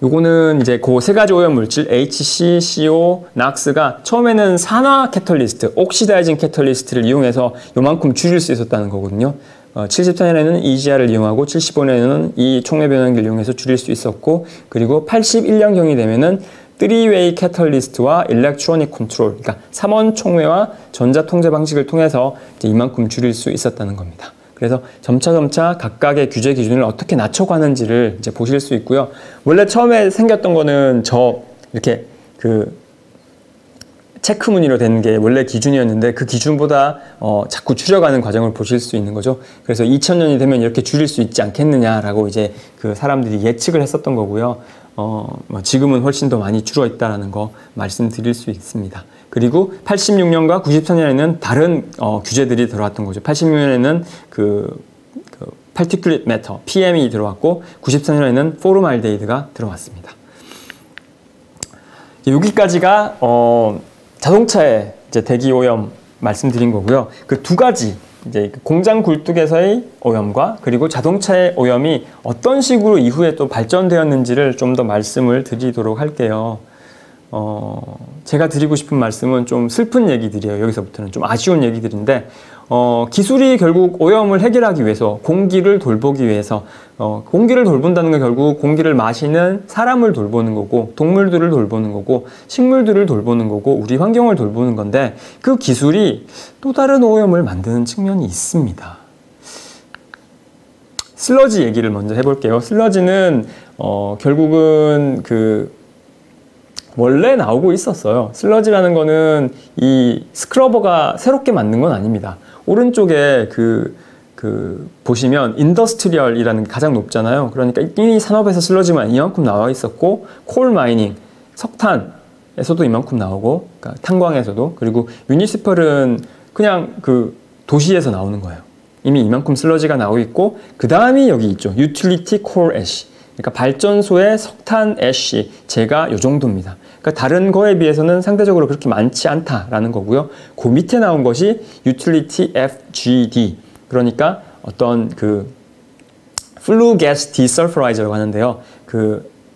요거는 이제 그 세 가지 오염물질 HC, CO, NOx가 처음에는 산화 캐털리스트, 옥시다이징 캐털리스트를 이용해서 요만큼 줄일 수 있었다는 거거든요. 74년에는 EGR을 이용하고 75년에는 이 촉매 변환기를 이용해서 줄일 수 있었고, 그리고 81년경이 되면은 3웨이 캐털리스트와 일렉트로닉 컨트롤, 그러니까 3원 촉매와 전자 통제 방식을 통해서 이제 이만큼 줄일 수 있었다는 겁니다. 그래서 점차 각각의 규제 기준을 어떻게 낮춰가는지를 이제 보실 수 있고요. 원래 처음에 생겼던 거는 이렇게 그 체크 무늬로 된 게 원래 기준이었는데, 그 기준보다 자꾸 줄여가는 과정을 보실 수 있는 거죠. 그래서 2000년이 되면 이렇게 줄일 수 있지 않겠느냐라고 이제 그 사람들이 예측을 했었던 거고요. 지금은 훨씬 더 많이 줄어 있다는 거 말씀드릴 수 있습니다. 그리고 86년과 94년에는 다른 규제들이 들어왔던 거죠. 86년에는 그 particulate matter, PM이 들어왔고, 94년에는 포름알데히드가 들어왔습니다. 여기까지가 자동차의 이제 대기 오염 말씀드린 거고요. 그 두 가지, 이제 공장 굴뚝에서의 오염과 그리고 자동차의 오염이 어떤 식으로 이후에 또 발전되었는지를 좀 더 말씀을 드리도록 할게요. 제가 드리고 싶은 말씀은 좀 슬픈 얘기들이에요. 여기서부터는 좀 아쉬운 얘기들인데, 기술이 결국 오염을 해결하기 위해서, 공기를 돌보기 위해서, 공기를 돌본다는 건 결국 공기를 마시는 사람을 돌보는 거고, 동물들을 돌보는 거고, 식물들을 돌보는 거고, 우리 환경을 돌보는 건데, 그 기술이 또 다른 오염을 만드는 측면이 있습니다. 슬러지 얘기를 먼저 해볼게요. 슬러지는 결국은 원래 나오고 있었어요. 슬러지라는 거는 이 스크러버가 새롭게 만든 건 아닙니다. 오른쪽에 보시면 인더스트리얼이라는 게 가장 높잖아요. 그러니까 이 산업에서 슬러지만 이만큼 나와 있었고, 콜 마이닝, 석탄에서도 이만큼 나오고, 그러니까 탄광에서도, 그리고 뮤니시펄은 그냥 그 도시에서 나오는 거예요. 이미 이만큼 슬러지가 나오고 있고, 그 다음이 여기 있죠. 유틸리티 콜 애쉬. 그러니까 발전소의 석탄 애쉬, 제가 이 정도입니다. 그러니까 다른 거에 비해서는 상대적으로 그렇게 많지 않다라는 거고요. 그 밑에 나온 것이 유틸리티 FGD, 그러니까 어떤 그 flue gas desulfurize라고 하는데요.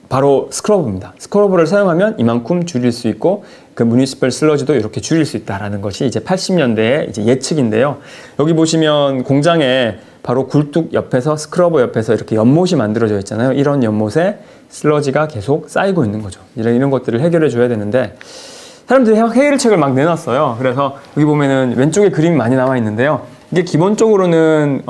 바로 스크러브입니다. 스크러브를 사용하면 이만큼 줄일 수 있고 그 무니시펄 슬러지도 이렇게 줄일 수 있다라는 것이 이제 80년대의 이제 예측인데요. 여기 보시면 공장에 바로 굴뚝 옆에서 스크러버 옆에서 이렇게 연못이 만들어져 있잖아요. 이런 연못에 슬러지가 계속 쌓이고 있는 거죠. 이런 것들을 해결해 줘야 되는데 사람들이 해결책을 막 내놨어요. 그래서 여기 보면은 왼쪽에 그림이 많이 나와 있는데요. 이게 기본적으로는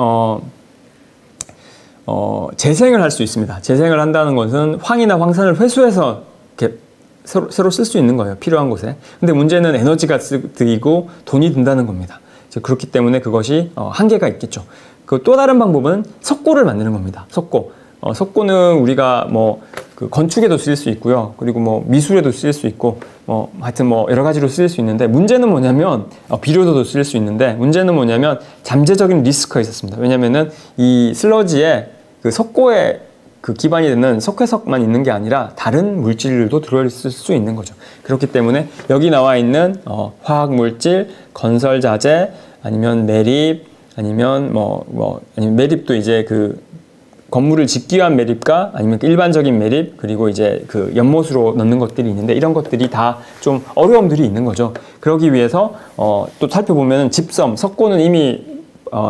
재생을 할 수 있습니다. 재생을 한다는 것은 황이나 황산을 회수해서 이렇게 새로 쓸 수 있는 거예요. 필요한 곳에. 근데 문제는 에너지가 들이고 돈이 든다는 겁니다. 그렇기 때문에 그것이 한계가 있겠죠. 그 또 다른 방법은 석고를 만드는 겁니다. 석고. 석고는 우리가 그 건축에도 쓰일 수 있고요. 그리고 미술에도 쓰일 수 있고, 하여튼 여러 가지로 쓰일 수 있는데, 문제는 뭐냐면, 비료도도 쓰일 수 있는데, 문제는 뭐냐면, 잠재적인 리스크가 있었습니다. 왜냐면은 이 슬러지에 그 석고에 그 기반이 되는 석회석만 있는 게 아니라 다른 물질들도 들어있을 수 있는 거죠. 그렇기 때문에 여기 나와 있는 화학물질, 건설자재, 아니면 매립, 아니면 아니면 매립도 이제 그 건물을 짓기 위한 매립과 아니면 일반적인 매립, 그리고 이제 그 연못으로 넣는 것들이 있는데 이런 것들이 다 좀 어려움들이 있는 거죠. 그러기 위해서 또 살펴보면 집섬, 석고는 이미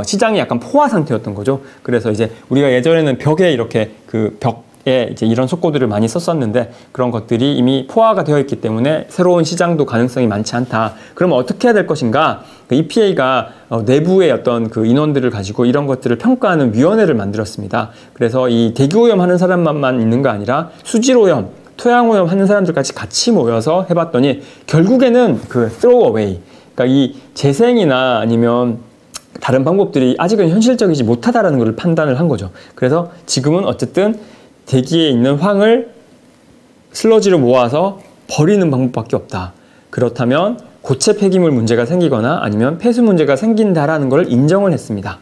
시장이 약간 포화 상태였던 거죠. 그래서 이제 우리가 예전에는 벽에 이렇게 그 벽에 이제 이런 석고들을 많이 썼었는데 그런 것들이 이미 포화가 되어 있기 때문에 새로운 시장도 가능성이 많지 않다. 그러면 어떻게 해야 될 것인가? 그 EPA가 내부의 어떤 그 인원들을 가지고 이런 것들을 평가하는 위원회를 만들었습니다. 그래서 이 대기오염 하는 사람만 있는 거 아니라 수질오염, 토양오염 하는 사람들까지 같이 모여서 해봤더니 결국에는 그 throw away, 그러니까 이 재생이나 아니면 다른 방법들이 아직은 현실적이지 못하다라는 것을 판단을 한 거죠. 그래서 지금은 어쨌든 대기에 있는 황을 슬러지로 모아서 버리는 방법밖에 없다. 그렇다면 고체 폐기물 문제가 생기거나 아니면 폐수 문제가 생긴다라는 걸 인정을 했습니다.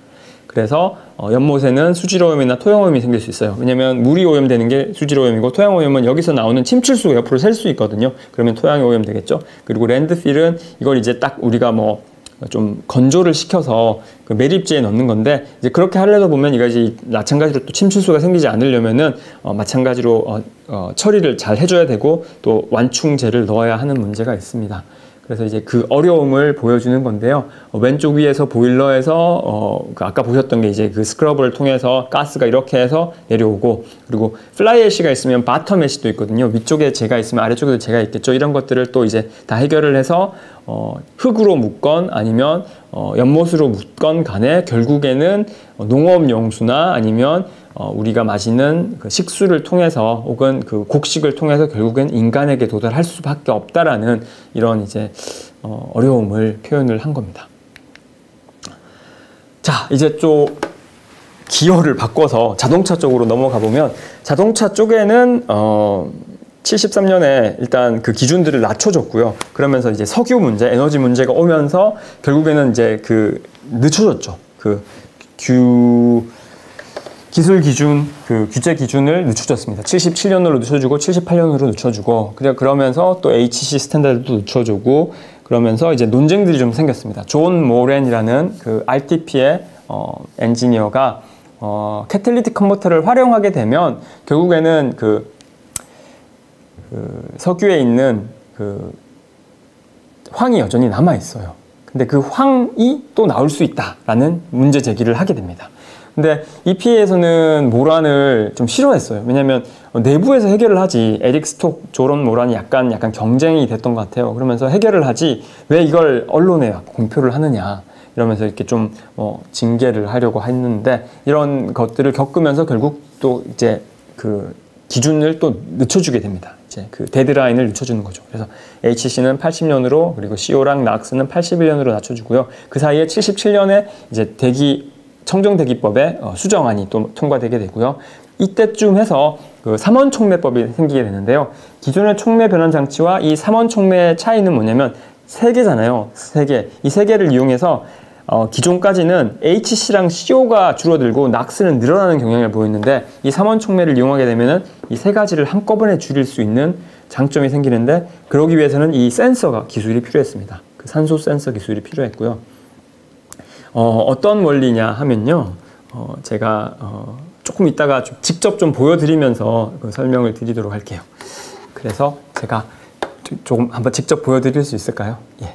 그래서 연못에는 수질오염이나 토양오염이 생길 수 있어요. 왜냐면 물이 오염되는 게 수질오염이고 토양오염은 여기서 나오는 침출수가 옆으로 셀 수 있거든요. 그러면 토양오염 되겠죠. 그리고 랜드필은 이걸 이제 딱 우리가 좀 건조를 시켜서 그 매립지에 넣는 건데 이제 그렇게 하려다 보면 이거 이제 마찬가지로 또 침출수가 생기지 않으려면은 마찬가지로 처리를 잘 해줘야 되고 또 완충제를 넣어야 하는 문제가 있습니다. 그래서 이제 그 어려움을 보여주는 건데요. 왼쪽 위에서 보일러에서 그 아까 보셨던 게 이제 그 스크러버를 통해서 가스가 이렇게 해서 내려오고 그리고 플라이 애쉬가 있으면 바텀 애쉬도 있거든요. 위쪽에 재가 있으면 아래쪽에도 재가 있겠죠. 이런 것들을 또 이제 다 해결을 해서 흙으로 묻건 아니면 연못으로 묻건 간에 결국에는 농업용수나 아니면 우리가 마시는 그 식수를 통해서 혹은 그 곡식을 통해서 결국엔 인간에게 도달할 수밖에 없다라는 이런 이제 어려움을 표현을 한 겁니다. 자, 이제 좀 기어를 바꿔서 자동차 쪽으로 넘어가 보면 자동차 쪽에는 73년에 일단 그 기준들을 낮춰줬고요. 그러면서 이제 석유 문제, 에너지 문제가 오면서 결국에는 이제 그 늦춰졌죠. 그 기술 기준, 그 규제 기준을 늦춰줬습니다. 77년으로 늦춰주고 78년으로 늦춰주고 그러면서 또 HC 스탠다드도 늦춰주고 그러면서 이제 논쟁들이 좀 생겼습니다. 존 모렌이라는 그 RTP의 엔지니어가 캐탈리틱 컨버터를 활용하게 되면 결국에는 그 석유에 있는 그 황이 여전히 남아 있어요. 근데 그 황이 또 나올 수 있다라는 문제 제기를 하게 됩니다. 근데 EPA에서는 모란을 좀 싫어했어요. 왜냐면 내부에서 해결을 하지. 에릭 스톡, 조런 모란이 약간 경쟁이 됐던 것 같아요. 그러면서 해결을 하지 왜 이걸 언론에 공표를 하느냐 이러면서 이렇게 좀 징계를 하려고 했는데 이런 것들을 겪으면서 결국 또 이제 그 기준을 또 늦춰주게 됩니다. 이제 그 데드라인을 늦춰주는 거죠. 그래서 HC는 80년으로 그리고 CO랑 NOx는 81년으로 낮춰주고요. 그 사이에 77년에 이제 청정대기법의 수정안이 또 통과되게 되고요. 이때쯤 해서 그 삼원촉매법이 생기게 되는데요. 기존의 촉매 변환 장치와 이 삼원촉매의 차이는 뭐냐면 세 개잖아요. 세 개. 이 세 개를 이용해서 기존까지는 HC랑 CO가 줄어들고 NOx는 늘어나는 경향을 보였는데 이 삼원촉매를 이용하게 되면은 이 세 가지를 한꺼번에 줄일 수 있는 장점이 생기는데 그러기 위해서는 이 센서가 기술이 필요했습니다. 그 산소 센서 기술이 필요했고요. 어떤 원리냐 하면요. 제가 조금 이따가 직접 좀 보여드리면서 그 설명을 드리도록 할게요. 그래서 제가 조금 한번 직접 보여드릴 수 있을까요? 예.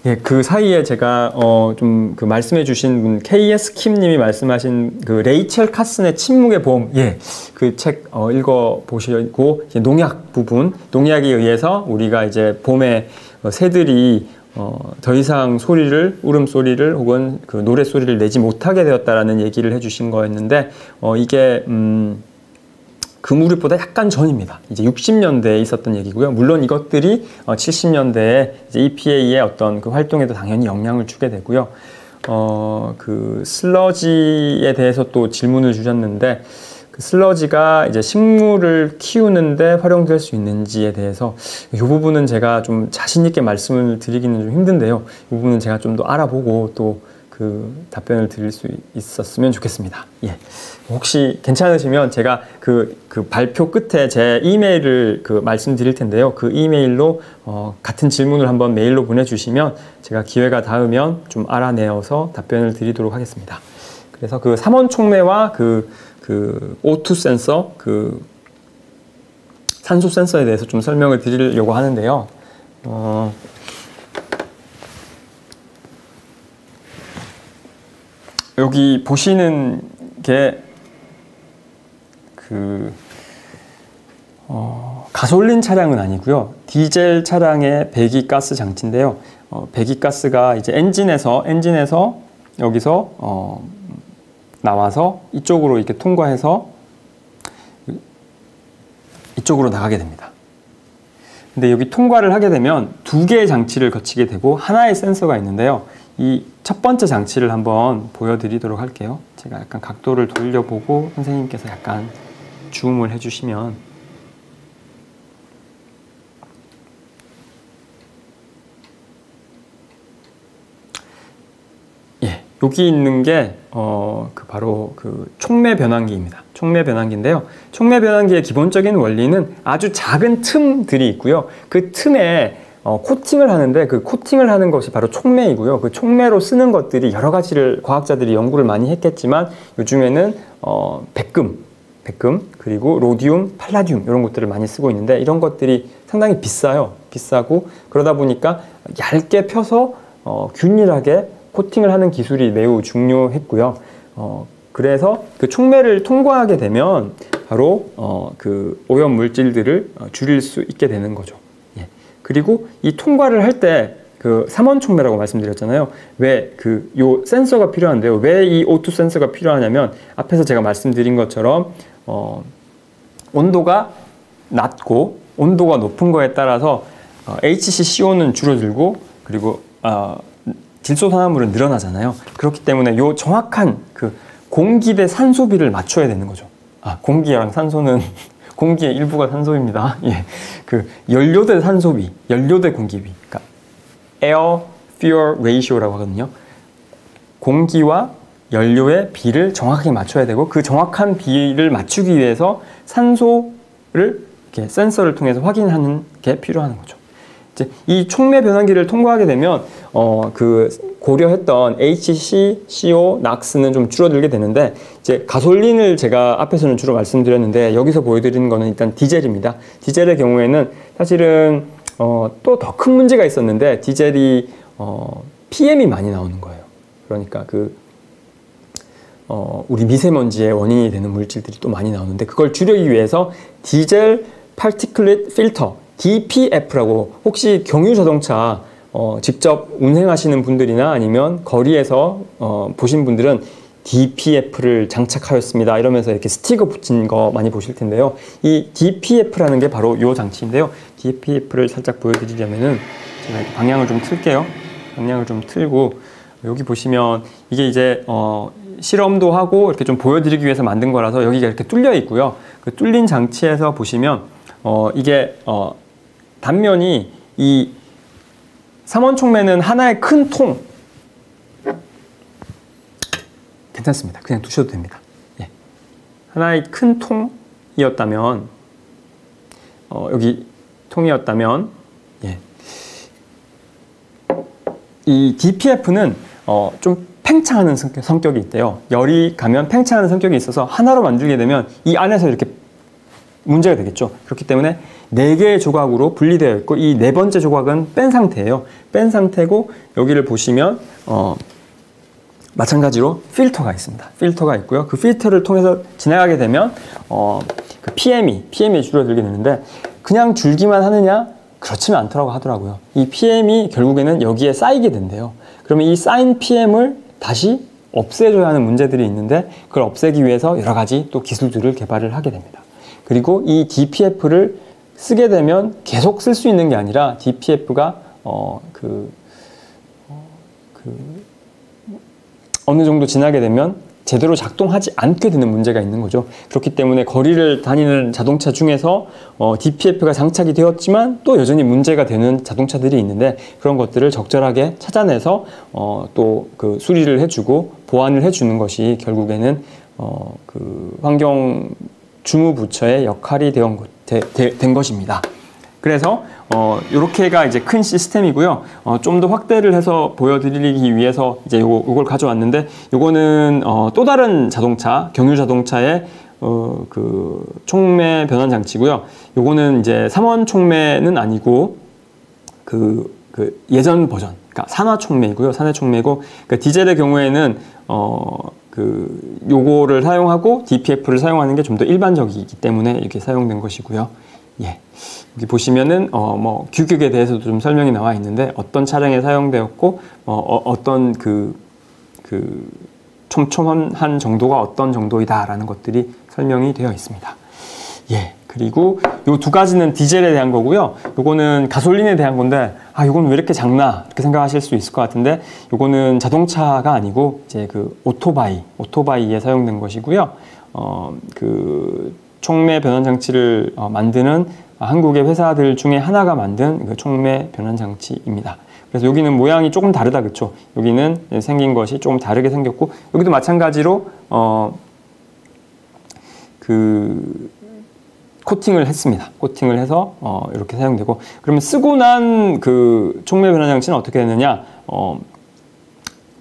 예, 그 사이에 제가 좀 그 말씀해 주신 분 KS 킴님이 말씀하신 그 레이첼 카슨의 침묵의 보험, 예, 그 책 읽어 보시고 농약 부분, 농약에 의해서 우리가 이제 봄에 새들이 더 이상 울음소리를 혹은 그 노랫소리를 내지 못하게 되었다라는 얘기를 해주신 거였는데, 이게, 그 무렵보다 약간 전입니다. 이제 60년대에 있었던 얘기고요. 물론 이것들이 70년대에 이제 EPA의 어떤 그 활동에도 당연히 영향을 주게 되고요. 그 슬러지에 대해서 또 질문을 주셨는데, 그 슬러지가 이제 식물을 키우는데 활용될 수 있는지에 대해서 이 부분은 제가 좀 자신 있게 말씀을 드리기는 좀 힘든데요. 이 부분은 제가 좀 더 알아보고 또 그 답변을 드릴 수 있었으면 좋겠습니다. 예. 혹시 괜찮으시면 제가 그 발표 끝에 제 이메일을 말씀드릴 텐데요. 그 이메일로 같은 질문을 한번 메일로 보내주시면 제가 기회가 닿으면 좀 알아내어서 답변을 드리도록 하겠습니다. 그래서 그 삼원 촉매와 그 O2 센서, 그 산소 센서에 대해서 좀 설명을 드리려고 하는데요. 여기 보시는 게 가솔린 차량은 아니고요. 디젤 차량의 배기가스 장치인데요. 배기가스가 이제 엔진에서 여기서 나와서 이쪽으로 이렇게 통과해서 이쪽으로 나가게 됩니다. 근데 여기 통과를 하게 되면 두 개의 장치를 거치게 되고 하나의 센서가 있는데요. 이 첫 번째 장치를 한번 보여드리도록 할게요. 제가 약간 각도를 돌려보고 선생님께서 약간 줌을 해주시면, 예, 여기 있는 게 바로 그 촉매 변환기입니다. 촉매 변환기인데요. 촉매 변환기의 기본적인 원리는 아주 작은 틈들이 있고요. 그 틈에 코팅을 하는데, 그 코팅을 하는 것이 바로 촉매이고요. 그 촉매로 쓰는 것들이 여러 가지를 과학자들이 연구를 많이 했겠지만, 요즘에는 백금 그리고 로디움, 팔라듐 이런 것들을 많이 쓰고 있는데, 이런 것들이 상당히 비싸고 그러다 보니까 얇게 펴서 균일하게 코팅을 하는 기술이 매우 중요했고요. 그래서 그 촉매를 통과하게 되면 바로 그 오염 물질들을 줄일 수 있게 되는 거죠. 그리고 이 통과를 할 때 그 삼원 촉매라고 말씀드렸잖아요. 왜 요 센서가 필요한데요. 왜 이 O2 센서가 필요하냐면, 앞에서 제가 말씀드린 것처럼 온도가 낮고 온도가 높은 거에 따라서 HCCO는 줄어들고, 그리고 질소산화물은 늘어나잖아요. 그렇기 때문에 요 정확한 그 공기 대 산소비를 맞춰야 되는 거죠. 공기랑 산소는 공기의 일부가 산소입니다. 예, 그 연료 대 산소비, 연료 대 공기비, 그러니까 air fuel ratio라고 하거든요. 공기와 연료의 비를 정확하게 맞춰야 되고, 그 정확한 비를 맞추기 위해서 산소를 이렇게 센서를 통해서 확인하는 게 필요한 거죠. 이제 이 촉매 변환기를 통과하게 되면 그 고려했던 HCCO, NOx는 좀 줄어들게 되는데, 이제 가솔린을 제가 앞에서는 주로 말씀드렸는데, 여기서 보여드리는 거는 일단 디젤입니다. 디젤의 경우에는 사실은 또 더 큰 문제가 있었는데, 디젤이 PM이 많이 나오는 거예요. 그러니까 우리 미세먼지의 원인이 되는 물질들이 또 많이 나오는데, 그걸 줄이기 위해서 디젤 파티클릿 필터, DPF라고, 혹시 경유 자동차 직접 운행하시는 분들이나 아니면 거리에서 보신 분들은 DPF를 장착하였습니다 이러면서 이렇게 스티커 붙인 거 많이 보실 텐데요. 이 DPF라는 게 바로 이 장치인데요. DPF를 살짝 보여드리려면은 제가 이렇게 방향을 좀 틀게요. 방향을 좀 틀고, 여기 보시면 이게 이제 실험도 하고 이렇게 좀 보여드리기 위해서 만든 거라서 여기가 이렇게 뚫려 있고요. 그 뚫린 장치에서 보시면 이게 단면이, 이 삼원 촉매는 하나의 큰 통, 괜찮습니다. 그냥 두셔도 됩니다. 예. 하나의 큰 통이었다면, 여기 통이었다면, 예. 이 DPF는 좀 팽창하는 성격이 있대요. 열이 가면 팽창하는 성격이 있어서 하나로 만들게 되면 이 안에서 이렇게 문제가 되겠죠. 그렇기 때문에 4개의 조각으로 분리되어 있고 이 4번째 조각은 뺀 상태예요. 뺀 상태고 여기를 보시면 마찬가지로 필터가 있습니다. 필터가 있고요. 그 필터를 통해서 지나가게 되면 그 PM이 줄어들게 되는데 그냥 줄기만 하느냐? 그렇지는 않더라고 하더라고요. 이 PM이 결국에는 여기에 쌓이게 된대요. 그러면 이 쌓인 PM을 다시 없애줘야 하는 문제들이 있는데 그걸 없애기 위해서 여러 가지 또 기술들을 개발을 하게 됩니다. 그리고 이 DPF를 쓰게 되면 계속 쓸 수 있는 게 아니라 DPF가 어느 정도 지나게 되면 제대로 작동하지 않게 되는 문제가 있는 거죠. 그렇기 때문에 거리를 다니는 자동차 중에서 DPF가 장착이 되었지만 또 여전히 문제가 되는 자동차들이 있는데 그런 것들을 적절하게 찾아내서 또 그 수리를 해주고 보완을 해주는 것이 결국에는 그 환경 주무부처의 역할이 된 것입니다. 그래서 요렇게가 이제 큰 시스템이고요. 좀 더 확대를 해서 보여드리기 위해서 이제 요걸 가져왔는데 요거는 또 다른 자동차, 경유 자동차의 그 촉매 변환 장치고요. 요거는 이제 3원 촉매는 아니고 그 예전 버전, 그러니까 산화 촉매이고요. 산화 촉매고 그러니까 디젤의 경우에는 요거를 사용하고 DPF를 사용하는 게 좀 더 일반적이기 때문에 이렇게 사용된 것이고요. 예. 여기 보시면은 뭐 규격에 대해서도 좀 설명이 나와 있는데 어떤 차량에 사용되었고 어떤 촘촘한 정도가 어떤 정도이다라는 것들이 설명이 되어 있습니다. 예. 그리고 요 두 가지는 디젤에 대한 거고요. 요거는 가솔린에 대한 건데 요거는 왜 이렇게 작나 이렇게 생각하실 수 있을 것 같은데 요거는 자동차가 아니고 이제 그 오토바이에 사용된 것이고요. 그 촉매 변환 장치를 만드는 한국의 회사들 중에 하나가 만든 그 촉매 변환 장치입니다. 그래서 여기는 모양이 조금 다르다, 그렇죠? 여기는 생긴 것이 조금 다르게 생겼고 여기도 마찬가지로 코팅을 했습니다. 코팅을 해서 이렇게 사용되고 그러면 쓰고 난 그 촉매 변환 장치는 어떻게 되느냐?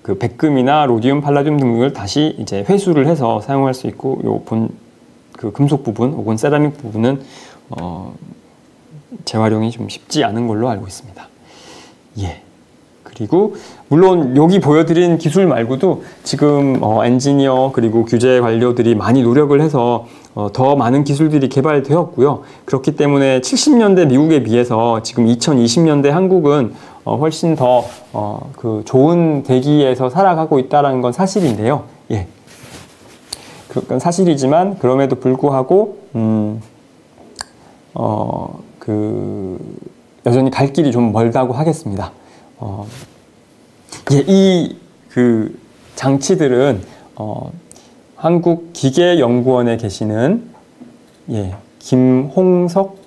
그 백금이나 로디움, 팔라듐 등을 다시 이제 회수를 해서 사용할 수 있고 요 그 금속 부분 혹은 세라믹 부분은 재활용이 좀 쉽지 않은 걸로 알고 있습니다. 예. 그리고 물론 여기 보여드린 기술 말고도 지금 엔지니어 그리고 규제 관료들이 많이 노력을 해서 더 많은 기술들이 개발되었고요. 그렇기 때문에 70년대 미국에 비해서 지금 2020년대 한국은 훨씬 더 그 좋은 대기에서 살아가고 있다는 건 사실인데요. 예. 그건 사실이지만 그럼에도 불구하고 여전히 갈 길이 좀 멀다고 하겠습니다. 예, 이 장치들은 한국기계연구원에 계시는 김홍석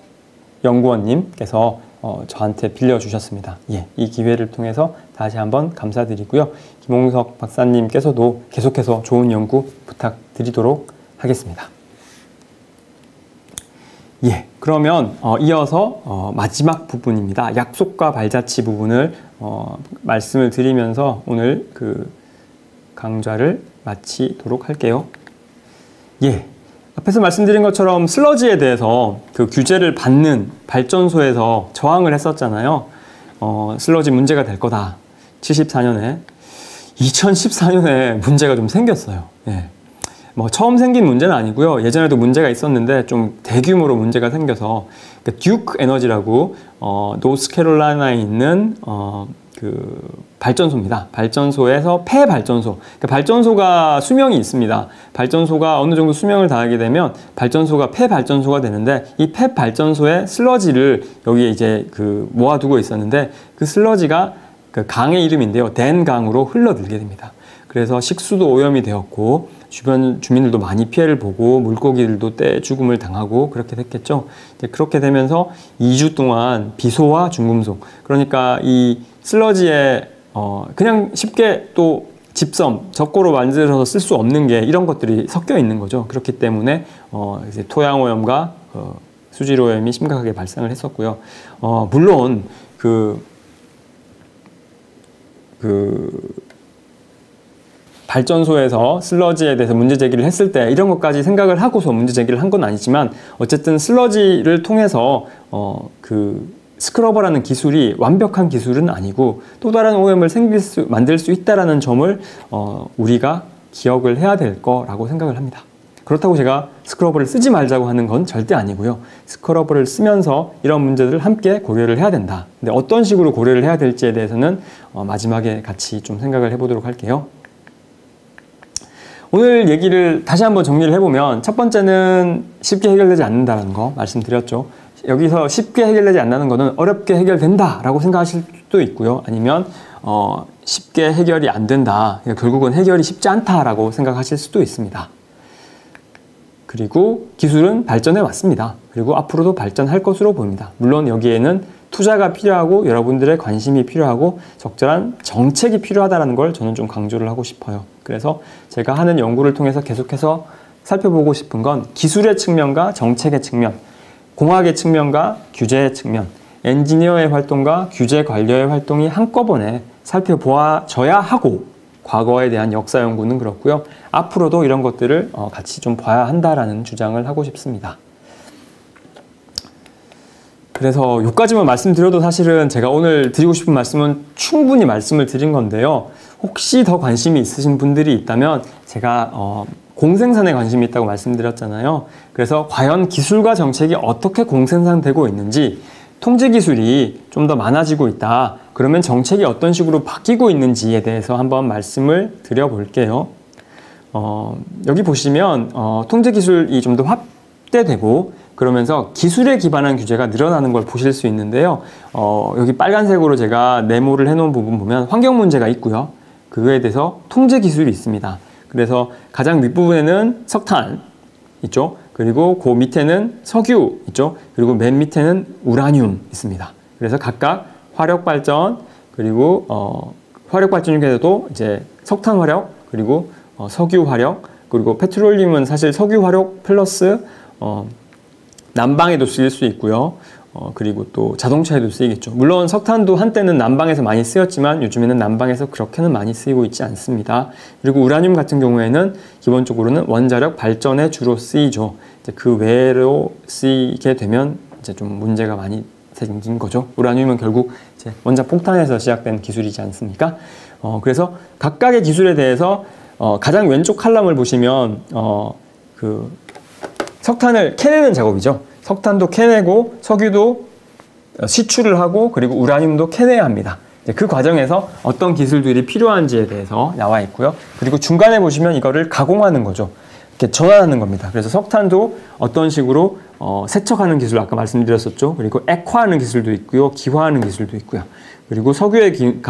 연구원님께서 저한테 빌려주셨습니다. 예, 이 기회를 통해서 다시 한번 감사드리고요. 김홍석 박사님께서도 계속해서 좋은 연구 부탁드리도록 하겠습니다. 예, 그러면 이어서 마지막 부분입니다. 약속과 발자취 부분을 말씀을 드리면서 오늘 그 강좌를 마치도록 할게요. 예, 앞에서 말씀드린 것처럼 슬러지에 대해서 그 규제를 받는 발전소에서 저항을 했었잖아요. 슬러지 문제가 될 거다. 74년에. 2014년에 문제가 좀 생겼어요. 예. 뭐 처음 생긴 문제는 아니고요. 예전에도 문제가 있었는데 좀 대규모로 문제가 생겨서 듀크 에너지라고 노스캐롤라이나에 있는 그 발전소입니다. 발전소에서 폐발전소. 그러니까 발전소가 수명이 있습니다. 발전소가 어느 정도 수명을 다하게 되면 발전소가 폐발전소가 되는데 이 폐발전소의 슬러지를 여기에 이제 그 모아두고 있었는데 그 슬러지가 그 강의 이름인데요. 댄강으로 흘러들게 됩니다. 그래서 식수도 오염이 되었고 주변 주민들도 많이 피해를 보고 물고기들도 떼 죽음을 당하고 그렇게 됐겠죠. 이제 그렇게 되면서 2주 동안 비소와 중금속, 그러니까 이 슬러지에 그냥 쉽게 또 집섬, 적고로 만들어서 쓸 수 없는 게 이런 것들이 섞여 있는 거죠. 그렇기 때문에 이제 토양 오염과 수질 오염이 심각하게 발생을 했었고요. 물론 그 발전소에서 슬러지에 대해서 문제 제기를 했을 때 이런 것까지 생각을 하고서 문제 제기를 한 건 아니지만 어쨌든 슬러지를 통해서 스크러버라는 기술이 완벽한 기술은 아니고 또 다른 오염을 만들 수 있다라는 점을 우리가 기억을 해야 될 거라고 생각을 합니다. 그렇다고 제가 스크러버를 쓰지 말자고 하는 건 절대 아니고요. 스크러버를 쓰면서 이런 문제들을 함께 고려를 해야 된다. 근데 어떤 식으로 고려를 해야 될지에 대해서는 마지막에 같이 좀 생각을 해보도록 할게요. 오늘 얘기를 다시 한번 정리를 해보면 첫 번째는 쉽게 해결되지 않는다는 거 말씀드렸죠. 여기서 쉽게 해결되지 않는다는 거는 어렵게 해결된다라고 생각하실 수도 있고요. 아니면 쉽게 해결이 안 된다. 결국은 해결이 쉽지 않다라고 생각하실 수도 있습니다. 그리고 기술은 발전해 왔습니다. 그리고 앞으로도 발전할 것으로 보입니다. 물론 여기에는 투자가 필요하고 여러분들의 관심이 필요하고 적절한 정책이 필요하다는 걸 저는 좀 강조를 하고 싶어요. 그래서 제가 하는 연구를 통해서 계속해서 살펴보고 싶은 건 기술의 측면과 정책의 측면, 공학의 측면과 규제의 측면, 엔지니어의 활동과 규제 관료의 활동이 한꺼번에 살펴보아져야 하고 과거에 대한 역사 연구는 그렇고요. 앞으로도 이런 것들을 같이 좀 봐야 한다라는 주장을 하고 싶습니다. 그래서 여기까지만 말씀드려도 사실은 제가 오늘 드리고 싶은 말씀은 충분히 말씀을 드린 건데요. 혹시 더 관심이 있으신 분들이 있다면 제가 공생산에 관심이 있다고 말씀드렸잖아요. 그래서 과연 기술과 정책이 어떻게 공생산되고 있는지, 통제 기술이 좀 더 많아지고 있다. 그러면 정책이 어떤 식으로 바뀌고 있는지에 대해서 한번 말씀을 드려볼게요. 여기 보시면 통제 기술이 좀 더 확대되고 그러면서 기술에 기반한 규제가 늘어나는 걸 보실 수 있는데요. 여기 빨간색으로 제가 네모를 해놓은 부분 보면 환경 문제가 있고요. 그거에 대해서 통제 기술이 있습니다. 그래서 가장 윗부분에는 석탄 있죠. 그리고 그 밑에는 석유 있죠. 그리고 맨 밑에는 우라늄 있습니다. 그래서 각각 화력 발전, 그리고 화력 발전 중에서도 이제 석탄 화력, 그리고 석유 화력, 그리고 페트롤리움은 사실 석유 화력 플러스 난방에도 쓰일 수 있고요. 그리고 또 자동차에도 쓰이겠죠. 물론 석탄도 한때는 난방에서 많이 쓰였지만 요즘에는 난방에서 그렇게는 많이 쓰이고 있지 않습니다. 그리고 우라늄 같은 경우에는 기본적으로는 원자력 발전에 주로 쓰이죠. 이제 그 외로 쓰이게 되면 이제 좀 문제가 많이 생긴 거죠. 우라늄은 결국 이제 원자 폭탄에서 시작된 기술이지 않습니까? 그래서 각각의 기술에 대해서 가장 왼쪽 칼럼을 보시면 석탄을 캐내는 작업이죠. 석탄도 캐내고 석유도 시추를 하고 그리고 우라늄도 캐내야 합니다. 그 과정에서 어떤 기술들이 필요한지에 대해서 나와 있고요. 그리고 중간에 보시면 이거를 가공하는 거죠. 이렇게 전환하는 겁니다. 그래서 석탄도 어떤 식으로 세척하는 기술 아까 말씀드렸었죠. 그리고 액화하는 기술도 있고요. 기화하는 기술도 있고요. 그리고 석유의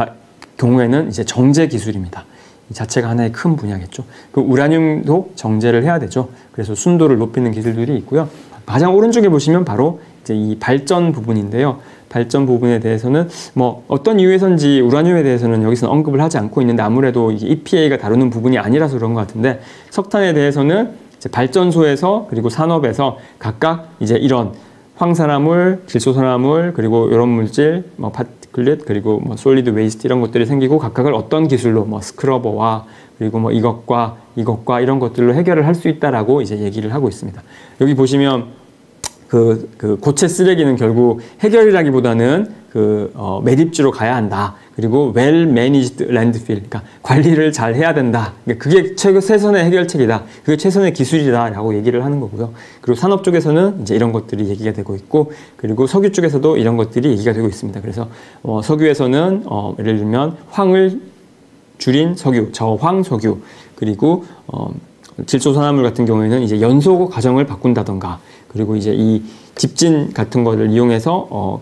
경우에는 이제 정제 기술입니다. 이 자체가 하나의 큰 분야겠죠. 그 우라늄도 정제를 해야 되죠. 그래서 순도를 높이는 기술들이 있고요. 가장 오른쪽에 보시면 바로 이제 이 발전 부분인데요. 발전 부분에 대해서는 뭐 어떤 이유에서인지 우라늄에 대해서는 여기서는 언급을 하지 않고 있는데 아무래도 이게 EPA가 다루는 부분이 아니라서 그런 것 같은데 석탄에 대해서는 이제 발전소에서 그리고 산업에서 각각 이제 이런 황산화물, 질소산화물 그리고 이런 물질, 뭐 파티클릿 그리고 뭐 솔리드 웨이스트 이런 것들이 생기고 각각을 어떤 기술로 뭐 스크러버와 그리고 뭐 이것과 이런 것들로 해결을 할 수 있다라고 이제 얘기를 하고 있습니다. 여기 보시면 그 고체 쓰레기는 결국 해결이라기보다는 매립지로 가야 한다. 그리고 well managed landfill, 그러니까 관리를 잘 해야 된다. 그게 최선의 해결책이다. 그게 최선의 기술이다라고 얘기를 하는 거고요. 그리고 산업 쪽에서는 이제 이런 것들이 얘기가 되고 있고, 그리고 석유 쪽에서도 이런 것들이 얘기가 되고 있습니다. 그래서 석유에서는 예를 들면 황을 줄인 석유, 저황 석유, 그리고 질소산화물 같은 경우에는 이제 연소 과정을 바꾼다던가, 그리고 이제 이 집진 같은 거를 이용해서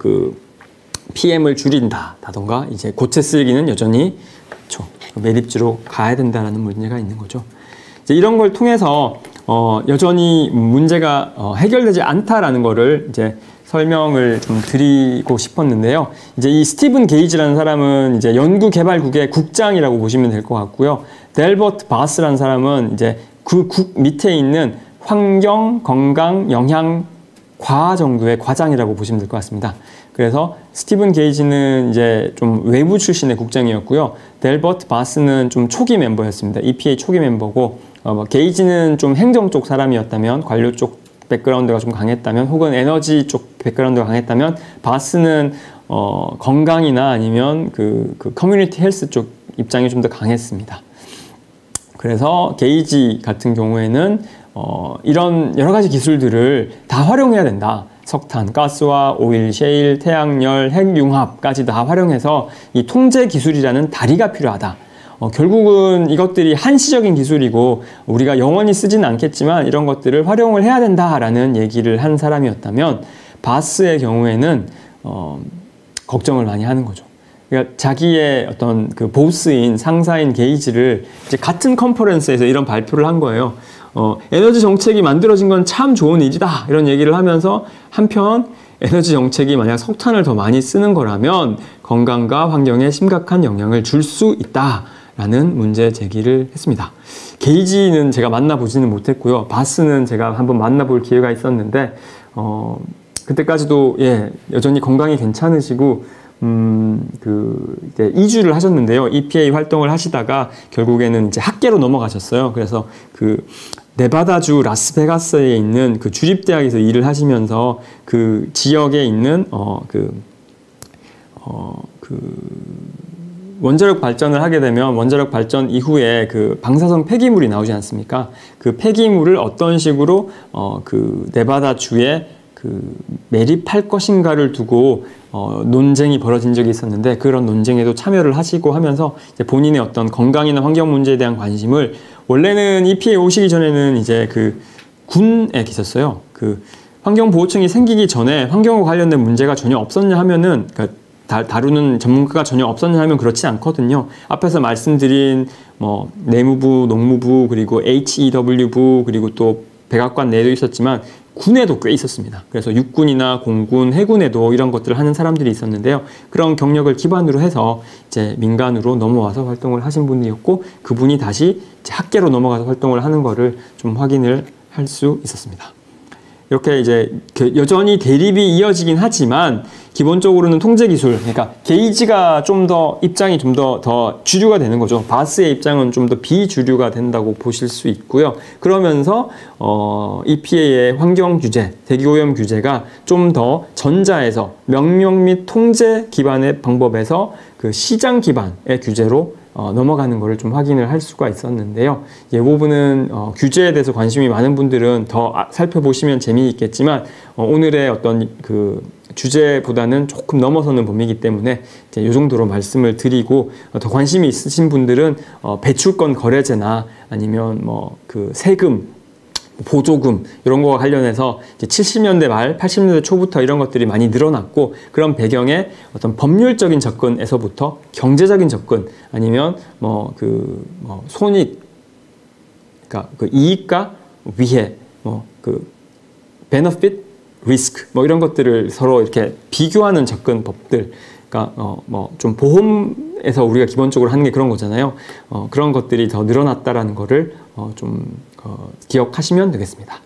PM을 줄인다던가, 이제 고체 쓰레기는 여전히 매립지로 가야 된다라는 문제가 있는 거죠. 이제 이런 걸 통해서 여전히 문제가 해결되지 않다라는 거를 이제 설명을 좀 드리고 싶었는데요. 이제 이 스티븐 게이지라는 사람은 이제 연구개발국의 국장이라고 보시면 될 것 같고요. 델버트 바스라는 사람은 이제 그 국 밑에 있는 환경, 건강, 영양, 과 정도의 과장이라고 보시면 될 것 같습니다. 그래서 스티븐 게이지는 이제 좀 외부 출신의 국장이었고요. 델버트 바스는 좀 초기 멤버였습니다. EPA 초기 멤버고, 게이지는 좀 행정 쪽 사람이었다면, 관료 쪽 백그라운드가 좀 강했다면, 혹은 에너지 쪽 백그라운드가 강했다면, 바스는 건강이나 아니면 그 커뮤니티 헬스 쪽 입장이 좀 더 강했습니다. 그래서 게이지 같은 경우에는 이런 여러 가지 기술들을 다 활용해야 된다. 석탄, 가스와 오일, 셰일, 태양열, 핵융합까지 다 활용해서 이 통제 기술이라는 다리가 필요하다. 결국은 이것들이 한시적인 기술이고 우리가 영원히 쓰지는 않겠지만 이런 것들을 활용을 해야 된다라는 얘기를 한 사람이었다면, 바스의 경우에는 걱정을 많이 하는 거죠. 그러니까 자기의 어떤 그 보스인 상사인 게이지를 이제 같은 컨퍼런스에서 이런 발표를 한 거예요. 에너지 정책이 만들어진 건 참 좋은 일이다, 이런 얘기를 하면서 한편 에너지 정책이 만약 석탄을 더 많이 쓰는 거라면 건강과 환경에 심각한 영향을 줄 수 있다라는 문제 제기를 했습니다. 게이지는 제가 만나보지는 못했고요. 바스는 제가 한번 만나볼 기회가 있었는데 그때까지도 여전히 건강이 괜찮으시고 이제 이주를 하셨는데요. EPA 활동을 하시다가 결국에는 이제 학계로 넘어가셨어요. 그래서 그 네바다주 라스베가스에 있는 그 주립대학에서 일을 하시면서 그 지역에 있는 원자력 발전을 하게 되면 원자력 발전 이후에 그 방사성 폐기물이 나오지 않습니까? 그 폐기물을 어떤 식으로 그 네바다주에 그 매립할 것인가를 두고 논쟁이 벌어진 적이 있었는데, 그런 논쟁에도 참여를 하시고 하면서 이제 본인의 어떤 건강이나 환경 문제에 대한 관심을, 원래는 EPA 오시기 전에는 이제 그 군에 계셨어요. 그 환경보호청이 생기기 전에 환경과 관련된 문제가 전혀 없었냐 하면은, 그러니까 다루는 전문가가 전혀 없었냐 하면 그렇지 않거든요. 앞에서 말씀드린 뭐 내무부, 농무부, 그리고 HEW부, 그리고 또 백악관 내에도 있었지만 군에도 꽤 있었습니다. 그래서 육군이나 공군, 해군에도 이런 것들을 하는 사람들이 있었는데요. 그런 경력을 기반으로 해서 이제 민간으로 넘어와서 활동을 하신 분이었고, 그분이 다시 이제 학계로 넘어가서 활동을 하는 거를 좀 확인을 할 수 있었습니다. 이렇게 이제 여전히 대립이 이어지긴 하지만 기본적으로는 통제 기술, 그러니까 게이지가 좀 더 입장이 좀 더 주류가 되는 거죠. 바스의 입장은 좀 더 비주류가 된다고 보실 수 있고요. 그러면서 EPA의 환경 규제, 대기오염 규제가 좀 더 전자에서 명령 및 통제 기반의 방법에서 그 시장 기반의 규제로 넘어가는 것을 좀 확인을 할 수가 있었는데요. 이 부분은 규제에 대해서 관심이 많은 분들은 더 살펴보시면 재미있겠지만 오늘의 어떤 그 주제보다는 조금 넘어서는 범위이기 때문에 이제 이 정도로 말씀을 드리고, 더 관심이 있으신 분들은 배출권 거래제나 아니면 뭐 그 세금, 보조금 이런 거와 관련해서 이제 70년대 말 80년대 초부터 이런 것들이 많이 늘어났고, 그런 배경에 어떤 법률적인 접근에서부터 경제적인 접근, 아니면 손익, 그러니까 그 이익과 위해, 그 benefit, risk 이런 것들을 서로 이렇게 비교하는 접근법들, 그러니까 좀 보험에서 우리가 기본적으로 하는 게 그런 거잖아요. 그런 것들이 더 늘어났다라는 거를 기억하시면 되겠습니다.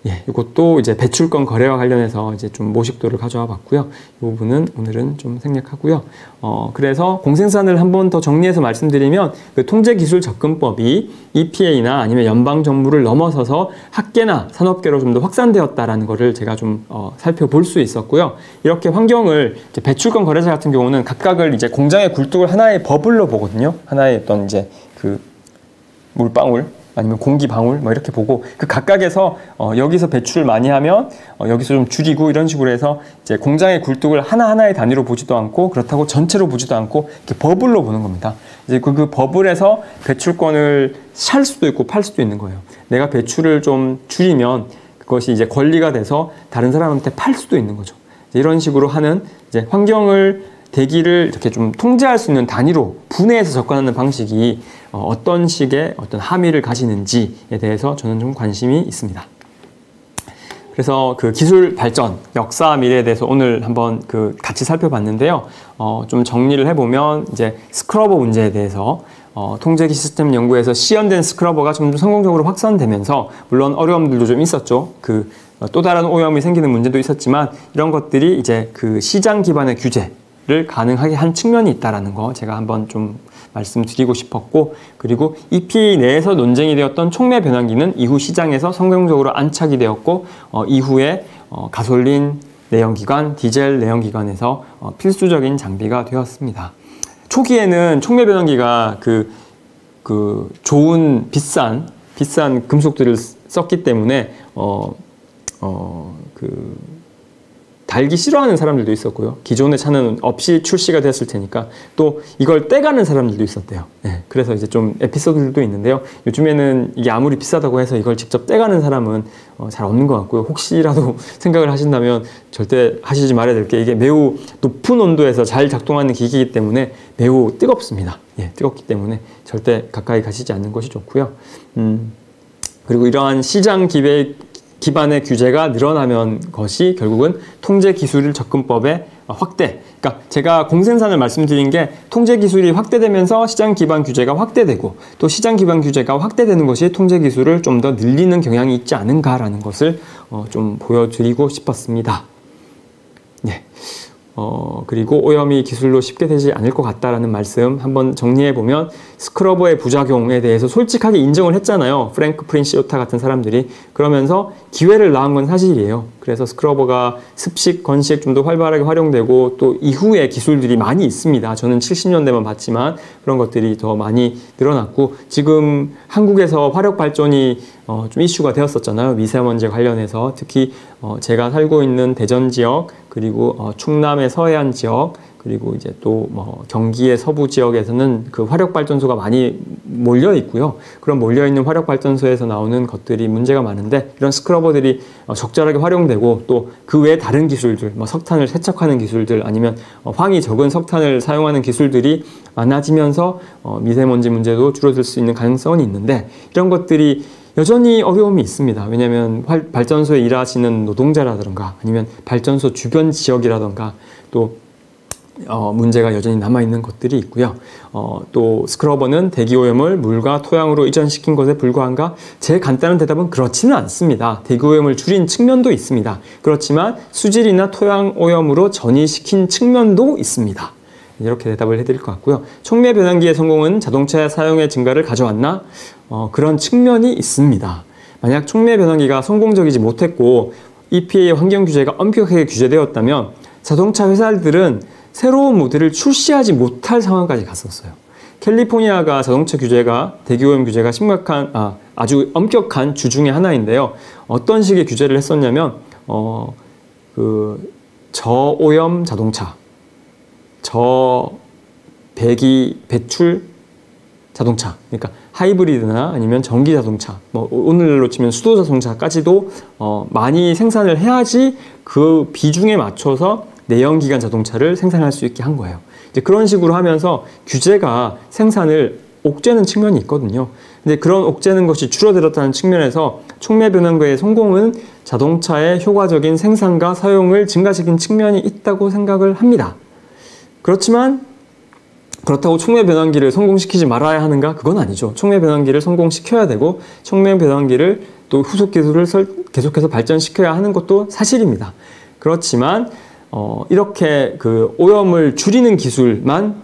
예, 이것도 이제 배출권 거래와 관련해서 이제 좀 모식도를 가져와 봤고요. 이 부분은 오늘은 좀 생략하고요. 그래서 공생산을 한번 더 정리해서 말씀드리면, 그 통제기술 접근법이 EPA나 아니면 연방 정부를 넘어서서 학계나 산업계로 좀 더 확산되었다라는 것을 제가 좀 살펴볼 수 있었고요. 이렇게 환경을 이제 배출권 거래자 같은 경우는 각각을 이제 공장의 굴뚝을 하나의 버블로 보거든요. 하나의 어떤 이제 그 물방울, 아니면 공기 방울 이렇게 보고, 그 각각에서 여기서 배출을 많이 하면 여기서 좀 줄이고, 이런 식으로 해서 이제 공장의 굴뚝을 하나하나의 단위로 보지도 않고, 그렇다고 전체로 보지도 않고 이렇게 버블로 보는 겁니다. 이제 그 버블에서 배출권을 살 수도 있고 팔 수도 있는 거예요. 내가 배출을 좀 줄이면 그것이 이제 권리가 돼서 다른 사람한테 팔 수도 있는 거죠. 이런 식으로 하는 이제 대기를 이렇게 좀 통제할 수 있는 단위로 분해해서 접근하는 방식이 어떤 식의 어떤 함의를 가지는지에 대해서 저는 좀 관심이 있습니다. 그래서 그 기술 발전, 역사, 미래에 대해서 오늘 한번 같이 살펴봤는데요. 좀 정리를 해보면, 이제 스크러버 문제에 대해서 통제기 시스템 연구에서 시연된 스크러버가 좀 성공적으로 확산되면서 물론 어려움들도 좀 있었죠. 또 다른 오염이 생기는 문제도 있었지만 이런 것들이 이제 그 시장 기반의 규제를 가능하게 한 측면이 있다라는 거 제가 한번 좀 말씀드리고 싶었고, 그리고 EPA 내에서 논쟁이 되었던 촉매 변환기는 이후 시장에서 성공적으로 안착이 되었고 이후에 가솔린 내연기관, 디젤 내연기관에서 필수적인 장비가 되었습니다. 초기에는 촉매 변환기가 좋은 비싼 금속들을 썼기 때문에 달기 싫어하는 사람들도 있었고요. 기존의 차는 없이 출시가 됐을 테니까 또 이걸 떼가는 사람들도 있었대요. 네, 그래서 이제 좀 에피소드들도 있는데요. 요즘에는 이게 아무리 비싸다고 해서 이걸 직접 떼가는 사람은 잘 없는 것 같고요. 혹시라도 생각을 하신다면 절대 하시지 말아야 될 게, 이게 매우 높은 온도에서 잘 작동하는 기기이기 때문에 매우 뜨겁습니다. 예, 뜨겁기 때문에 절대 가까이 가시지 않는 것이 좋고요. 그리고 이러한 시장 기반의 규제가 늘어나면 것이 결국은 통제 기술 접근법의 확대. 그러니까 제가 공생산을 말씀드린 게 통제 기술이 확대되면서 시장 기반 규제가 확대되고 또 시장 기반 규제가 확대되는 것이 통제 기술을 좀 더 늘리는 경향이 있지 않은가라는 것을 좀 보여드리고 싶었습니다. 네. 그리고 오염이 기술로 쉽게 되지 않을 것 같다라는 말씀 한번 정리해보면, 스크러버의 부작용에 대해서 솔직하게 인정을 했잖아요. 프랭크 프린시오타 같은 사람들이. 그러면서 기회를 낳은 건 사실이에요. 그래서 스크러버가 습식, 건식 좀 더 활발하게 활용되고 또 이후에 기술들이 많이 있습니다. 저는 70년대만 봤지만 그런 것들이 더 많이 늘어났고, 지금 한국에서 화력 발전이 좀 이슈가 되었었잖아요. 미세먼지 관련해서. 특히 제가 살고 있는 대전 지역, 그리고 충남의 서해안 지역, 그리고 이제 또 경기의 서부 지역에서는 그 화력 발전소가 많이 몰려 있고요. 그런 몰려 있는 화력 발전소에서 나오는 것들이 문제가 많은데, 이런 스크러버들이 적절하게 활용되고 또 그 외에 다른 기술들, 석탄을 세척하는 기술들, 아니면 황이 적은 석탄을 사용하는 기술들이 많아지면서 미세먼지 문제도 줄어들 수 있는 가능성은 있는데, 이런 것들이 여전히 어려움이 있습니다. 왜냐하면 발전소에 일하시는 노동자라든가 아니면 발전소 주변 지역이라든가 또 문제가 여전히 남아있는 것들이 있고요. 또 스크러버는 대기오염을 물과 토양으로 이전시킨 것에 불과한가? 제 간단한 대답은 그렇지는 않습니다. 대기오염을 줄인 측면도 있습니다. 그렇지만 수질이나 토양 오염으로 전이시킨 측면도 있습니다. 이렇게 대답을 해드릴 것 같고요. 촉매 변환기의 성공은 자동차 사용의 증가를 가져왔나? 그런 측면이 있습니다. 만약 촉매 변환기가 성공적이지 못했고 EPA의 환경 규제가 엄격하게 규제되었다면 자동차 회사들은 새로운 모델을 출시하지 못할 상황까지 갔었어요. 캘리포니아가 자동차 규제가, 대기오염 규제가 아주 엄격한 주 중에 하나인데요. 어떤 식의 규제를 했었냐면 저오염 자동차, 저배기 배출 자동차, 그러니까 하이브리드나 아니면 전기 자동차, 오늘날로 치면 수도 자동차까지도 많이 생산을 해야지 그 비중에 맞춰서 내연기관 자동차를 생산할 수 있게 한 거예요. 이제 그런 식으로 하면서 규제가 생산을 옥죄는 측면이 있거든요. 근데 그런 옥죄는 것이 줄어들었다는 측면에서 촉매 변환기의 성공은 자동차의 효과적인 생산과 사용을 증가시킨 측면이 있다고 생각을 합니다. 그렇지만 그렇다고 촉매 변환기를 성공시키지 말아야 하는가? 그건 아니죠. 촉매 변환기를 성공시켜야 되고 촉매 변환기를 또 후속 기술을 계속해서 발전시켜야 하는 것도 사실입니다. 그렇지만 이렇게 그 오염을 줄이는 기술만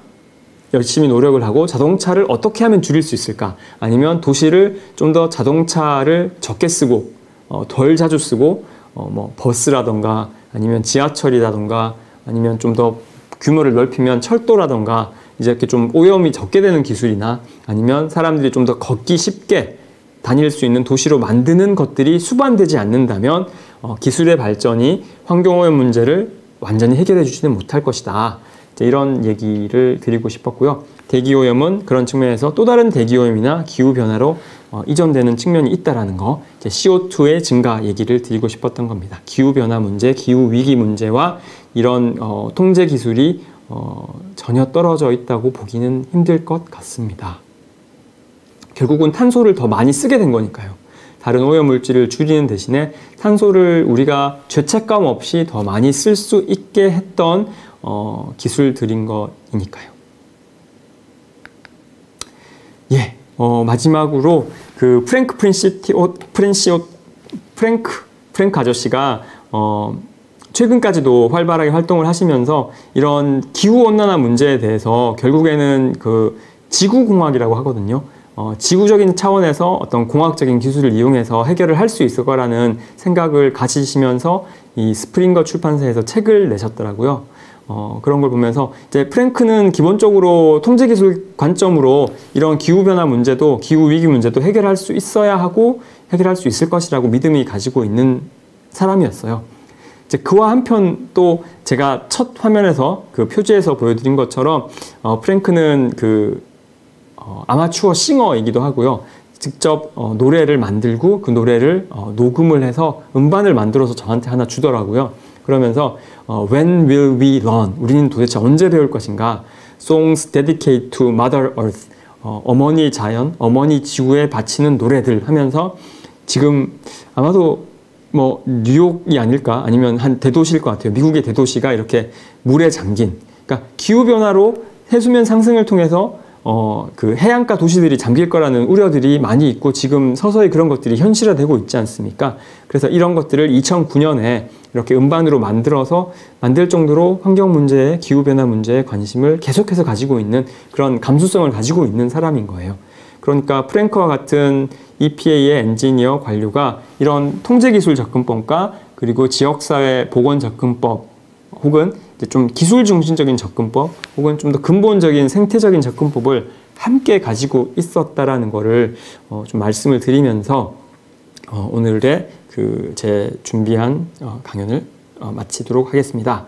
열심히 노력을 하고 자동차를 어떻게 하면 줄일 수 있을까? 아니면 도시를 좀 더 자동차를 적게 쓰고 덜 자주 쓰고 버스라던가 아니면 지하철이라던가 아니면 좀 더 규모를 넓히면 철도라던가 이제 이렇게 좀 오염이 적게 되는 기술이나 아니면 사람들이 좀 더 걷기 쉽게 다닐 수 있는 도시로 만드는 것들이 수반되지 않는다면 기술의 발전이 환경오염 문제를 완전히 해결해 주지는 못할 것이다. 이런 얘기를 드리고 싶었고요. 대기오염은 그런 측면에서 또 다른 대기오염이나 기후변화로 이전되는 측면이 있다는 거, CO2의 증가 얘기를 드리고 싶었던 겁니다. 기후변화 문제, 기후위기 문제와 이런 통제 기술이 전혀 떨어져 있다고 보기는 힘들 것 같습니다. 결국은 탄소를 더 많이 쓰게 된 거니까요. 다른 오염물질을 줄이는 대신에 탄소를 우리가 죄책감 없이 더 많이 쓸 수 있게 했던 기술들인 거니까요. 예, 마지막으로 그 프랭크 아저씨가 최근까지도 활발하게 활동을 하시면서 이런 기후온난화 문제에 대해서 결국에는 그 지구공학이라고 하거든요. 지구적인 차원에서 어떤 공학적인 기술을 이용해서 해결을 할 수 있을 거라는 생각을 가지시면서 이 스프링거 출판사에서 책을 내셨더라고요. 그런 걸 보면서 이제 프랭크는 기본적으로 통제기술 관점으로 이런 기후변화 문제도 기후위기 문제도 해결할 수 있어야 하고 해결할 수 있을 것이라고 믿음이 가지고 있는 사람이었어요. 이제 그와 한편 또 제가 첫 화면에서 그 표지에서 보여드린 것처럼 프랭크는 그 아마추어 싱어이기도 하고요. 직접 노래를 만들고 그 노래를 녹음을 해서 음반을 만들어서 저한테 하나 주더라고요. 그러면서 When will we learn? 우리는 도대체 언제 배울 것인가? Songs dedicated to Mother Earth. 어머니 자연, 어머니 지구에 바치는 노래들 하면서 지금 아마도 뭐 뉴욕이 아닐까 아니면 한 대도시일 것 같아요. 미국의 대도시가 이렇게 물에 잠긴, 그러니까 기후변화로 해수면 상승을 통해서 그 해안가 도시들이 잠길 거라는 우려들이 많이 있고 지금 서서히 그런 것들이 현실화되고 있지 않습니까? 그래서 이런 것들을 2009년에 이렇게 음반으로 만들 정도로 환경 문제에, 기후변화 문제에 관심을 계속해서 가지고 있는 그런 감수성을 가지고 있는 사람인 거예요. 그러니까 프랭크와 같은 EPA의 엔지니어 관료가 이런 통제기술 접근법과 그리고 지역사회 보건 접근법 혹은 좀 기술 중심적인 접근법 혹은 좀 더 근본적인 생태적인 접근법을 함께 가지고 있었다라는 거를 좀 말씀을 드리면서 오늘의 그 제 준비한 강연을 마치도록 하겠습니다.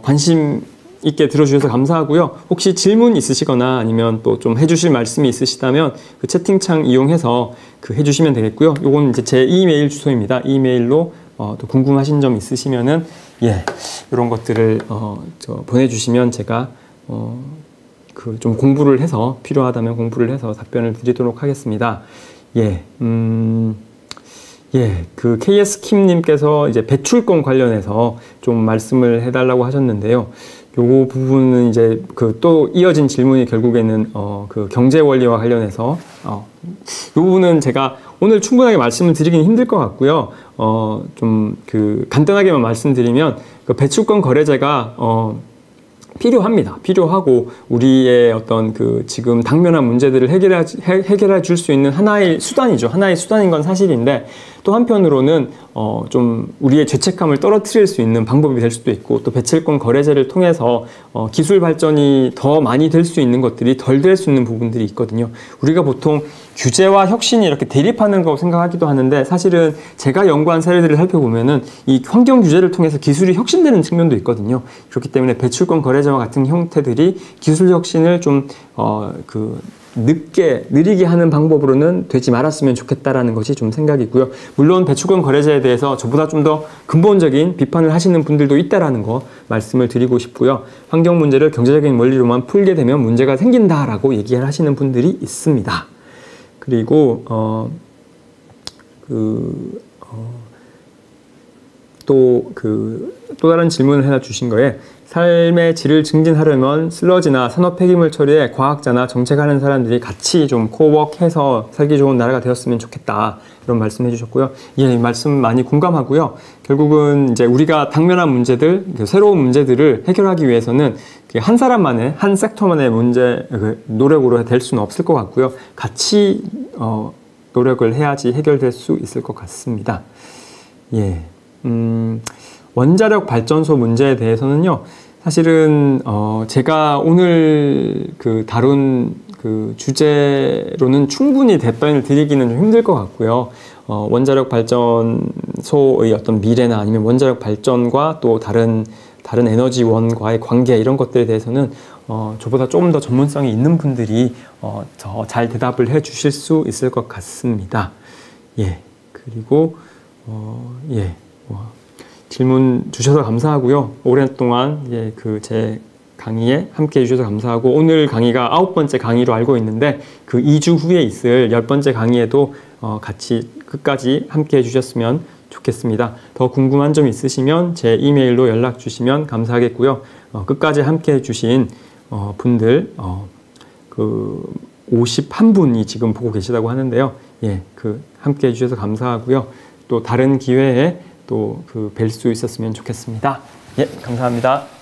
관심 있게 들어주셔서 감사하고요. 혹시 질문 있으시거나 아니면 또 좀 해주실 말씀이 있으시다면 그 채팅창 이용해서 그 해주시면 되겠고요. 요건 이제 제 이메일 주소입니다. 이메일로 또 궁금하신 점 있으시면은 이런 것들을 보내주시면 제가 그 좀 공부를 해서 필요하다면 공부를 해서 답변을 드리도록 하겠습니다. 그 KS킴님께서 이제 배출권 관련해서 좀 말씀을 해달라고 하셨는데요. 요 부분은 이제 그 또 이어진 질문이 결국에는 그 경제 원리와 관련해서 요 부분은 제가 오늘 충분하게 말씀을 드리기는 힘들 것 같고요. 좀 그 간단하게만 말씀드리면 그 배출권 거래제가 필요합니다. 필요하고 우리의 어떤 그 지금 당면한 문제들을 해결해 줄 수 있는 하나의 수단이죠. 하나의 수단인 건 사실인데 또 한편으로는 좀 우리의 죄책감을 떨어뜨릴 수 있는 방법이 될 수도 있고 또 배출권 거래제를 통해서 기술 발전이 더 많이 될 수 있는 것들이 덜 될 수 있는 부분들이 있거든요. 우리가 보통 규제와 혁신이 이렇게 대립하는 거라고 생각하기도 하는데 사실은 제가 연구한 사례들을 살펴보면은 이 환경 규제를 통해서 기술이 혁신되는 측면도 있거든요. 그렇기 때문에 배출권 거래제와 같은 형태들이 기술 혁신을 좀 느리게 하는 방법으로는 되지 말았으면 좋겠다라는 것이 좀 생각이고요. 물론 배출권 거래제에 대해서 저보다 좀 더 근본적인 비판을 하시는 분들도 있다라는 거 말씀을 드리고 싶고요. 환경 문제를 경제적인 원리로만 풀게 되면 문제가 생긴다라고 얘기를 하시는 분들이 있습니다. 그리고 또 다른 질문을 하나 주신 거에 삶의 질을 증진하려면 슬러지나 산업 폐기물 처리에 과학자나 정책하는 사람들이 같이 좀 코워크해서 살기 좋은 나라가 되었으면 좋겠다 이런 말씀 해주셨고요. 이 말씀 많이 공감하고요. 결국은 이제 우리가 당면한 문제들, 새로운 문제들을 해결하기 위해서는 한 사람만의 한 섹터만의 노력으로 될 수는 없을 것 같고요. 같이 노력을 해야지 해결될 수 있을 것 같습니다. 원자력 발전소 문제에 대해서는요, 사실은 제가 오늘 다룬 주제로는 충분히 답변을 드리기는 좀 힘들 것 같고요. 원자력 발전소의 어떤 미래나 아니면 원자력 발전과 또 다른 에너지원과의 관계 이런 것들에 대해서는 저보다 조금 더 전문성이 있는 분들이 더 잘 대답을 해 주실 수 있을 것 같습니다. 그리고 질문 주셔서 감사하고요. 오랫동안 제 강의에 함께 해주셔서 감사하고 오늘 강의가 9번째 강의로 알고 있는데 그 2주 후에 있을 10번째 강의에도 같이 끝까지 함께 해주셨으면 좋겠습니다. 더 궁금한 점 있으시면 제 이메일로 연락 주시면 감사하겠고요. 끝까지 함께 해주신 분들 51분이 지금 보고 계시다고 하는데요. 예, 함께 해주셔서 감사하고요. 또 다른 기회에 또 뵐 수 있었으면 좋겠습니다. 예, 감사합니다.